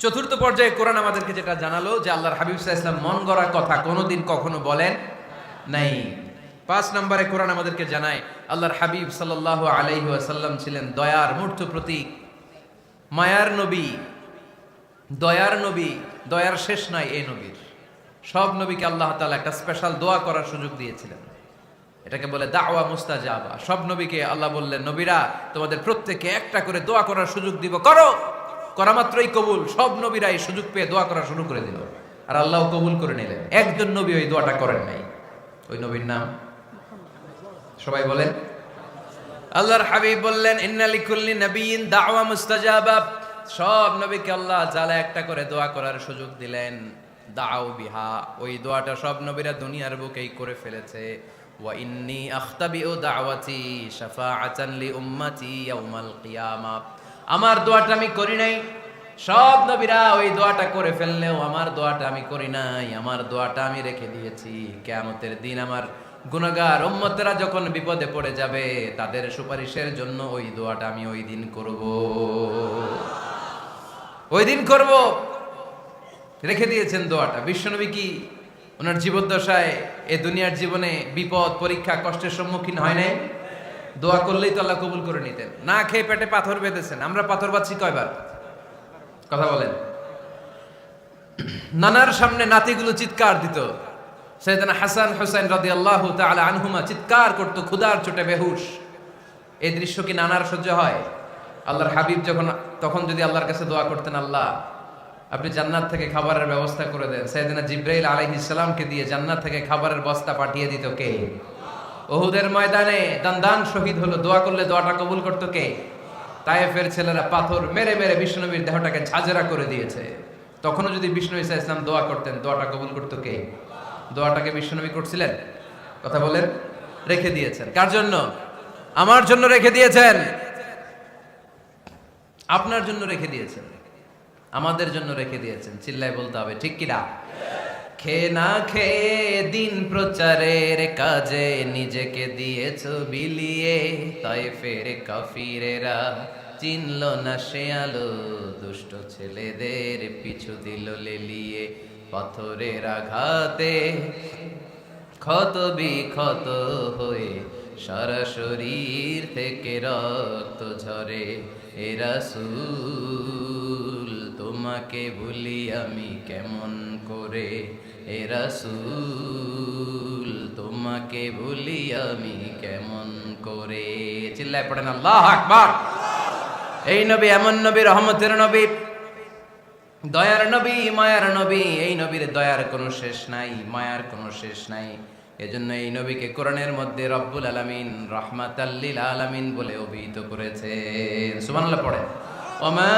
A: চতুর্থ পর্যায়ে কোরআন আমাদেরকে যেটা জানালো যে আল্লাহর হাবিব সাল্লাল্লাহু আলাইহি ওয়াসাল্লাম মন গড়া কথা কোনোদিন কখনো বলেন নাই। 5 নম্বরে কোরআন আমাদেরকে জানায় আল্লাহর হাবিব সাল্লাল্লাহু আলাইহি ওয়াসাল্লাম ছিলেন দয়ার মূর্ত প্রতীক, মায়ার নবী, দয়ার নবী। দয়ার শেষ নাই এই নবীর। সব নবীকে আল্লাহ তাআলা একটা স্পেশাল দোয়া করার সুযোগ দিয়েছিলেন। এটাকে বলে দাওয়া মুস্তাজাবা। সব নবীকে আল্লাহ বললেন, নবীরা তোমাদের প্রত্যেককে একটা করে দোয়া করার সুযোগ দিব, করো। করা মাত্রই কবুল। সব নবীরা এই সুযোগ পেয়ে দোয়া করা শুরু করে দিল, আর আল্লাহ কবুল করে নিলেন। একজন নবী ওই দোয়াটা করেন নাই। ওই নবীর নাম সবাই বলেন। আল্লাহর হাবিব বললেন, ইন্না লিকুল্লি নাবিয়্যিন দাওয়া মুস্তাজাবা। সব নবীকে আল্লাহ তাআলা একটা করে দোয়া করার সুযোগ দিলেন। দাও বিহা, ওই দোয়াটা সব নবীরা দুনিয়ার বুকেই করে ফেলেছে। ওয়া ইন্নী আখতাবিউ দাওয়াতি শাফাআতান লি উম্মতি ইয়াউমাল কিয়ামা। আমার দোয়াটা আমি করি নাই, সব নবীরা ওই দোয়াটা করে ফেললেও আমার দোয়াটা আমি করি নাই। আমার দোয়াটা আমি রেখে দিয়েছি কিয়ামতের দিন আমার গুনাহগার উম্মতেরা যখন বিপদে পড়ে যাবে তাদের সুপারিশের জন্য ওই দোয়াটা আমি ওই দিন করব। ওই দিন করব, রেখে দিয়েছেন দোয়াটা। বিশ্বনবী কি ওনার জীবদ্দশায় এ দুনিয়ার জীবনে বিপদ পরীক্ষা কষ্টের সম্মুখীন হয় নাই? দোয়া করলেই তো আল্লাহ কবুল করে নিতেন। না খেয়ে পেটে পাথর বেঁধেছেন। আমরা পাথর বাঁধছি কয়বার? কথা বলেন। নানার সামনে নাতিগুলো চিৎকার দিত। সাইয়েদনা হাসান হুসাইন রাদিয়াল্লাহু তাআলা আনহুমা চিৎকার করত ক্ষুধার চোটে বেহুশ। এই দৃশ্য কি নানার সহ্য হয়? আল্লাহর হাবিব তখন যদি আল্লাহর কাছে দোয়া করতেন, আল্লাহ আপনি জান্নাত থেকে খাবারের ব্যবস্থা করে দেন, সাইয়েদনা জিবরাইল আলাইহিস সালামকে দিয়ে জান্নাত থেকে খাবারের বস্তা পাঠিয়ে দিত কে? উহুদের ময়দানে দান শহীদ হলো, দোয়া করলে দোয়াটা কবুল করত কে? তায়েফের ছেলেরা পাথর মেরে মেরে বিষ্ণুনবীর দেহটাকে ঝাঁঝরা করে দিয়েছে। তখনও যদি বিষ্ণু ঈসা ইসলাম দোয়া করতেন, দোয়াটা কবুল করত কে? দোয়াটাকে বিষ্ণুনবী করছিলেন? কথা বলেন। রেখে দিয়েছেন কার জন্য? আমার জন্য রেখে দিয়েছেন, আপনার জন্য রেখে দিয়েছেন, আমাদের জন্য রেখে দিয়েছেন। চিল্লায় বলতে হবে ঠিক কিনা? খেয়ে না খেয়ে দিন প্রচারের কাজে নিজেকে দিয়েছ বিলিয়ে, তায়েফের কাফিরেরা চিনল না সে আলো, দুষ্ট ছেলেদের পিছু দিল লেলিয়ে। পাথরের আঘাতে ক্ষত বিক্ষত হয়ে সারা শরীর থেকে রক্ত ঝরে। এ রাসূল তোমাকে ভুলি আমি কেমন করে, এ রাসূল তোমাকে ভুলি আমি কেমন করে। চিল্লায় পড়েন আল্লাহু আকবার। এই নবী এমন নবী, রহমতের নবী, দয়ার নবী, মায়ার নবী। এই নবীর দয়ার কোনো শেষ নাই, মায়ার কোনো শেষ নাই। এজন্য এই নবীকে কোরআনের মধ্যে রব্বুল আলামিন রাহমাতাল লিল আলামিন বলে অভিহিত করেছেন। সুবহানাল্লাহ পড়েন। ওমা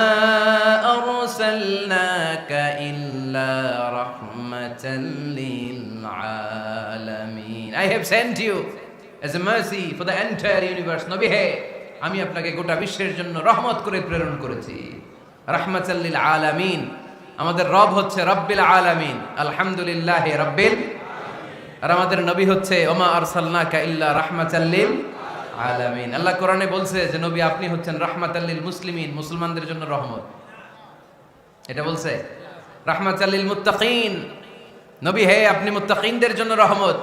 A: আরসালনাকা ইল্লা রাহমাতাল লিল আলামিন। I have sent you as a mercy for the entire universe. নবী হে, আমি আপনাকে গোটা বিশ্বের জন্য রহমত করে প্রেরণ করেছি। রাহমাতাল লিল আলামিন। আমাদের রব হচ্ছে রব্বিল আলামিন, আলহামদুলিল্লাহি রাব্বিল। আর আমাদের নবী হচ্ছে ওমা আরসালনাকা ইল্লা রাহমাতাল লিল আলামিন। আল্লাহ কোরআনে বলছে যে নবী আপনি হচ্ছেন রাহমাতাল লিল মুসলিমিন, মুসলমানদের জন্য রহমত। এটা বলছে রাহমাতাল লিল মুত্তাকিন। নবী হে আপনি মুত্তাকিনদের জন্য রহমত।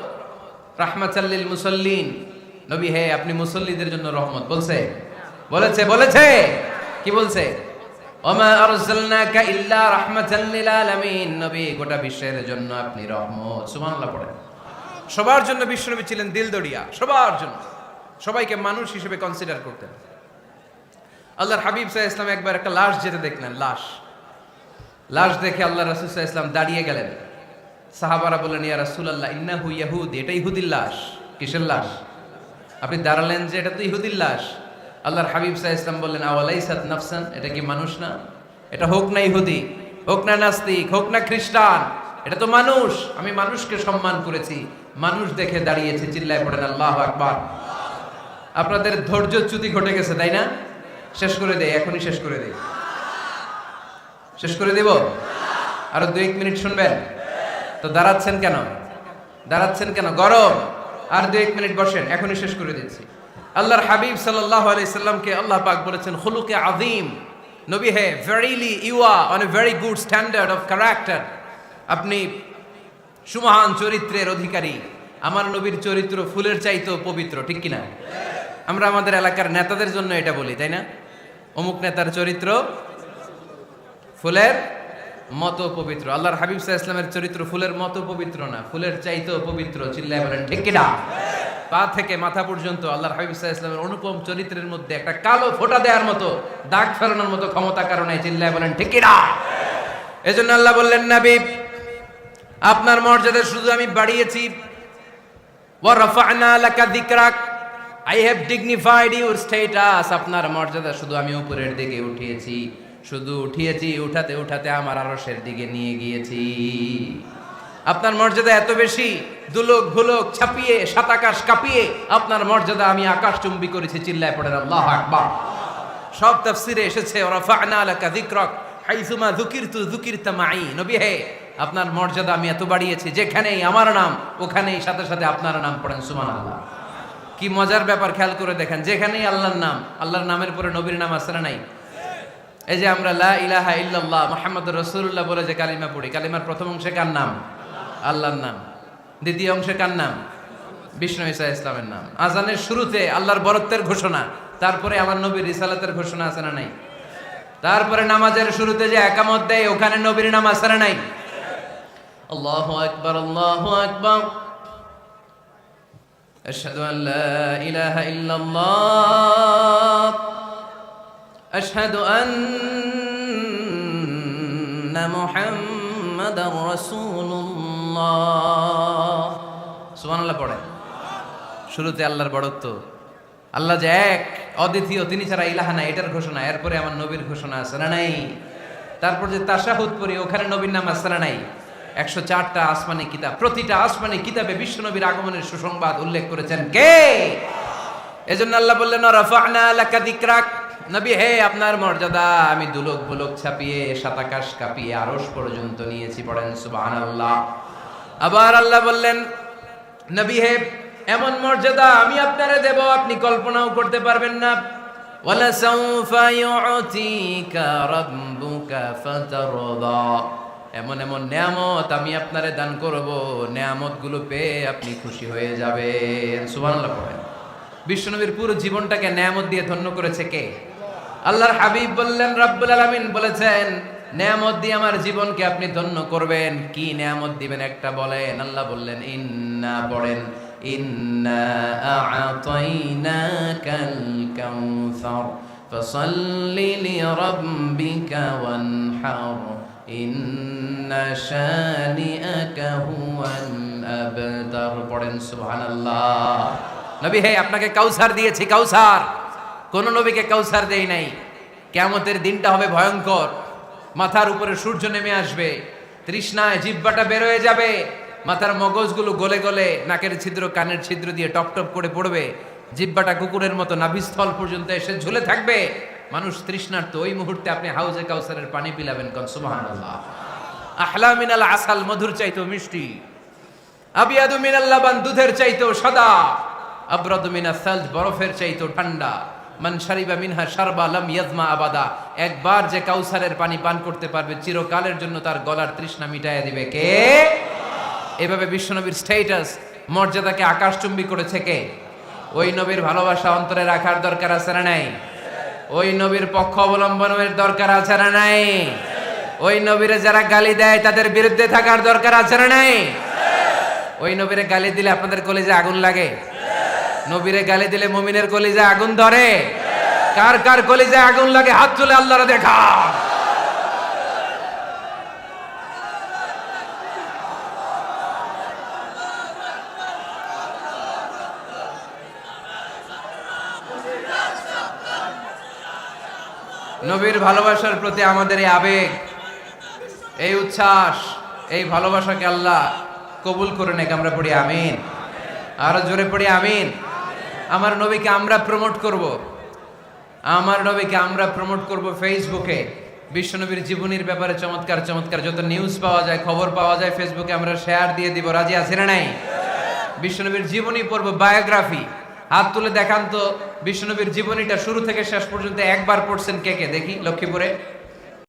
A: রাহমাতাল লিল মুসাল্লিন। নবী হে আপনি মুসল্লিদের জন্য রহমত। বলছে বলেছে কি বলছে? ওমা আরসালনাকা ইল্লা রাহমাতাল লিল আলামিন। নবী গোটা বিশ্বের জন্য আপনি রহমত। সুবহানাল্লাহ পড়েন। সবার জন্য বিশ্বনবী ছিলেন দিলদরিয়া, সবার জন্য, সবাইকে মানুষ হিসেবে কনসিডার করতেন। আল্লাহর হাবিব সাল্লাল্লাহু আলাইহি ওয়াসাল্লাম একবার একটা লাশ যেতে দেখলেন। লাশ দেখে আল্লাহ রাসূল সাল্লাল্লাহু আলাইহি ওয়াসাল্লাম দাঁড়িয়ে গেলেন। সাহাবারা বললেন, ইয়া রাসূলুল্লাহ ইন্নাহু ইয়াহুদি। এটা ইহুদির লাশ। কিসের লাশ? আপনি দাঁড়ালেন যে এটা তো ইহুদির লাশ। আল্লাহর হাবিব সাল্লাল্লাহু আলাইহি ওয়াসাল্লাম বললেন, আওয়ালাইসাত নাফসান। এটা কি মানুষ না? এটা হোক না ইহুদি, হোক না নাস্তিক, হোক না খ্রিস্টান, এটা তো মানুষ। আমি মানুষকে সম্মান করেছি, মানুষ দেখে দাঁড়িয়েছে। চিল্লায় পড়েন আল্লাহু আকবার। আপনাদের ধৈর্যচ্যুতি ঘটে গেছে, তাই না? শেষ করে দেই, এখনই শেষ করে দেই। শেষ করে দেব? আরো 2-1 মিনিট শুনবেন তো? দাঁড়াচ্ছেন কেন? গরম। আর 2-1 মিনিট বসেন, এখনই শেষ করে দিচ্ছি। আল্লাহর হাবিব সাল্লাল্লাহু আলাইহি সাল্লামকে আল্লাহ পাক বলেছেন খুলুকে আযীম। নবী হে, verily you are on a very good standard of character. আপনি সুমহান চরিত্রের অধিকারী। আমার নবীর চরিত্র ফুলের চাইতেও পবিত্র, ঠিক কিনা? আমরা আমাদের এলাকার নেতাদের জন্য এটা বলি, তাই না? অমুক নেতার চরিত্র ফুলের মতো পবিত্র। আল্লাহর হাবিব সাল্লাল্লাহু আলাইহি ওয়াসাল্লামের চরিত্র ফুলের মতো পবিত্র না, ফুলের চাইতেও পবিত্র। চিল্লায় বলেন ঠিক কিনা? পা থেকে মাথা পর্যন্ত আল্লাহর হাবিব সাল্লাল্লাহু আলাইহি ওয়াসাল্লামের অনুপম চরিত্রের মধ্যে একটা কালো ফোঁটা দেওয়ার মতো, দাগ ফেরানোর মতো ক্ষমতা কারণে চিল্লায় বলেন ঠিক কি না? এজন্য আল্লাহ বললেন, নবী আপনার মর্যাদা শুধু আমি বাড়িয়েছি, ওয়া রাফা'না লাকা যিকরাক, I have dignified your status, আপনার মর্যাদা শুধু আমি উপরের দিকে উঠিয়েছি, শুধু উঠিয়েছি, উঠাতে উঠাতে আমার আরশের দিকে নিয়ে গিয়েছি। আপনার মর্যাদা এত বেশি, দুলোক ভুলোক ছাপিয়ে, সাত আকাশ কাঁপিয়ে আপনার মর্যাদা আমি আকাশচুম্বী করেছি। চিল্লায় পড়েন আল্লাহু আকবার। সব তাফসিরে এসেছে ওয়া রাফা'না লাকা যিকরাক হাইসুমা যুকিরতু যুকিরতা মাই, নবী হে আপনার মর্যাদা আমি এত বাড়িয়েছি, যেখানেই আমার নাম ওখানেই সাথে সাথে আপনার নাম। পড়েন সুবহানাল্লাহ। কি মজার ব্যাপার, খেয়াল করে দেখেন, যেখানেই আল্লাহর নাম, আল্লাহর নামের পরে নবীর নাম আছে না নাই? এই যে আমরা লা ইলাহা ইল্লাল্লাহ মুহাম্মাদুর রাসূলুল্লাহ বলে যে কালিমা পড়ি, কালিমার প্রথম অংশে কার নাম? আল্লাহর নাম। দ্বিতীয় অংশে কার নাম? বিষ্ণু ঈসা ইসলামের নাম। আজানের শুরুতে আল্লাহর বরত্বের ঘোষণা, তারপরে আমার নবীর রিসালাতের ঘোষণা আছে না নাই? তারপরে নামাজের শুরুতে যে একামত দেয় ওখানে নবীর নাম আছে না নাই? আল্লাহু আকবার, আল্লাহু আকবার, আশহাদু আন লা ইলাহা ইল্লাল্লাহ, আশহাদু আন্না মুহাম্মাদার রাসূলুল্লাহ। সুবহানাল্লাহ পড়ে। শুরুতে আল্লাহর বড়ত্ব, আল্লাহ যে এক অদ্বিতীয়, তিনি ছাড়া ইলাহা নাই, এটার ঘোষণা। এরপরে আমার নবীর ঘোষণা আছে না নাই? তারপর যে তাশাহুদ পড়ি ওখানে নবীর নাম আছে না নাই? 104টা আসমানি কিতাব, প্রতিটা আসমানি কিতাবে বিশ্ব নবীর আগমনের সুসংবাদ উল্লেখ করেছেন কে? এজন্য আল্লাহ বললেন রাফা'না লাকা যিকরাক, নবী হে আপনার মর্যাদা আমি দুলোক বুলোক ছাপিয়ে, সাত আকাশ কাঁপিয়ে আরশ পর্যন্ত নিয়েছি। পড়েন সুবহানাল্লাহ। আবার আল্লাহ বললেন, নবী হে এমন মর্যাদা আমি আপনারে দেব আপনি কল্পনাও করতে পারবেন না। ওয়ালা সাউফা ইউতিকা রাব্বুকা ফাতারদা, এমন এমন নেয়ামত আমি আপনারে দান করব, নেয়ামতগুলো পেয়ে আপনি খুশি হয়ে যাবেন। সুবহানাল্লাহ পড়েন। বিশ্বনবীর পুরো জীবনটাকে নেয়ামত দিয়ে ধন্য করেছে কে? আল্লাহর হাবিব বললেন, রব্বুল আলামিন বলেছেন নেয়ামত দিয়ে আমার জীবনকে আপনি ধন্য করবেন। কি নেয়ামত দিবেন একটা বলেন? আল্লাহ বললেন ইন্না, পড়েন ইন্না আ'তাইনাকাল কাউসার ফাসাল্লি লিরাব্বিকা ওয়ানহার ইন্না শানিআকা হুয়াল আবতার। পড়েন সুবহানাল্লাহ। নবী হে আপনাকে কাউসার দিয়েছি, কাউসার। কোন নবীকে কাউসার দেই নাই। কিয়ামতের দিনটা হবে ভয়ঙ্কর, মাথার উপরে সূর্য নেমে আসবে, তৃষ্ণায় জিহ্বাটা বের হয়ে যাবে, মাথার মগজগুলো গলে গলে নাকের ছিদ্র কানের ছিদ্র দিয়ে টপ টপ করে পড়বে, জিহ্বাটা কুকুরের মতো নাভিস্থল পর্যন্ত এসে ঝুলে থাকবে। মানুষ তৃষ্ণার্ত, ওই মুহূর্তে আপনি হাউজে কাউসারের পানি পিলাবেন। কোন সুবহানাল্লাহ। আহলা মিনাল আসাল, মধুর চাইতেও মিষ্টি, আবিয়াদু মিনাল লাবান, দুধের চাইতেও সাদা, আবরাদু মিনাস সালজ, বরফের চাইতেও ঠান্ডা। মান শারিবা মিনহা শারবা লাম ইয়াজমা আবাদা, একবার যে কাউসারের পানি পান করতে পারবে চিরকালের জন্য তার গলার তৃষ্ণা মিটাইয়া দিবে কে? এভাবে বিশ্বনবীর স্ট্যাটাস, মর্যাদাকে আকাশচুম্বী করেছে কে? ওই নবীর ভালোবাসা অন্তরে রাখার দরকার আছে না নাই? ওই নবীর পক্ষ অবলম্বনের দরকার আছে না নাই? ওই নবীরে যারা গালি দেয় তাদের বিরুদ্ধে থাকার দরকার আছে না নাই? ওই নবীরে গালি দিলে আপনাদের কলিজে আগুন লাগে? নবীরে গালি দিলে মুমিনের কলিজে আগুন ধরে? কার কার কলিজে আগুন লাগে হাত তুলে আল্লাহরে দেখা। নবীর ভালোবাসার প্রতি আমাদের এই আবেগ, এই উচ্ছ্বাস, এই ভালোবাসাকে আল্লাহ কবুল করে নেক। আমরা পড়ি আমিন। আরো জোরে পড়ি আমিন। আমার নবীকে আমরা প্রমোট করব, আমার নবীকে আমরা প্রমোট করব ফেসবুকে। বিশ্বনবীর জীবনীর ব্যাপারে চমৎকার চমৎকার যত নিউজ পাওয়া যায়, খবর পাওয়া যায়, ফেসবুকে আমরা শেয়ার দিয়ে দিব। রাজি আছি না নাই? বিশ্বনবীর জীবনী পড়ব, বায়োগ্রাফি। হাত তুলে দেখান তো বিশ্বনবীর জীবনীটা শুরু থেকে শেষ পর্যন্ত একবার পড়ছেন কে কে, দেখি লক্ষ্মীপুরে।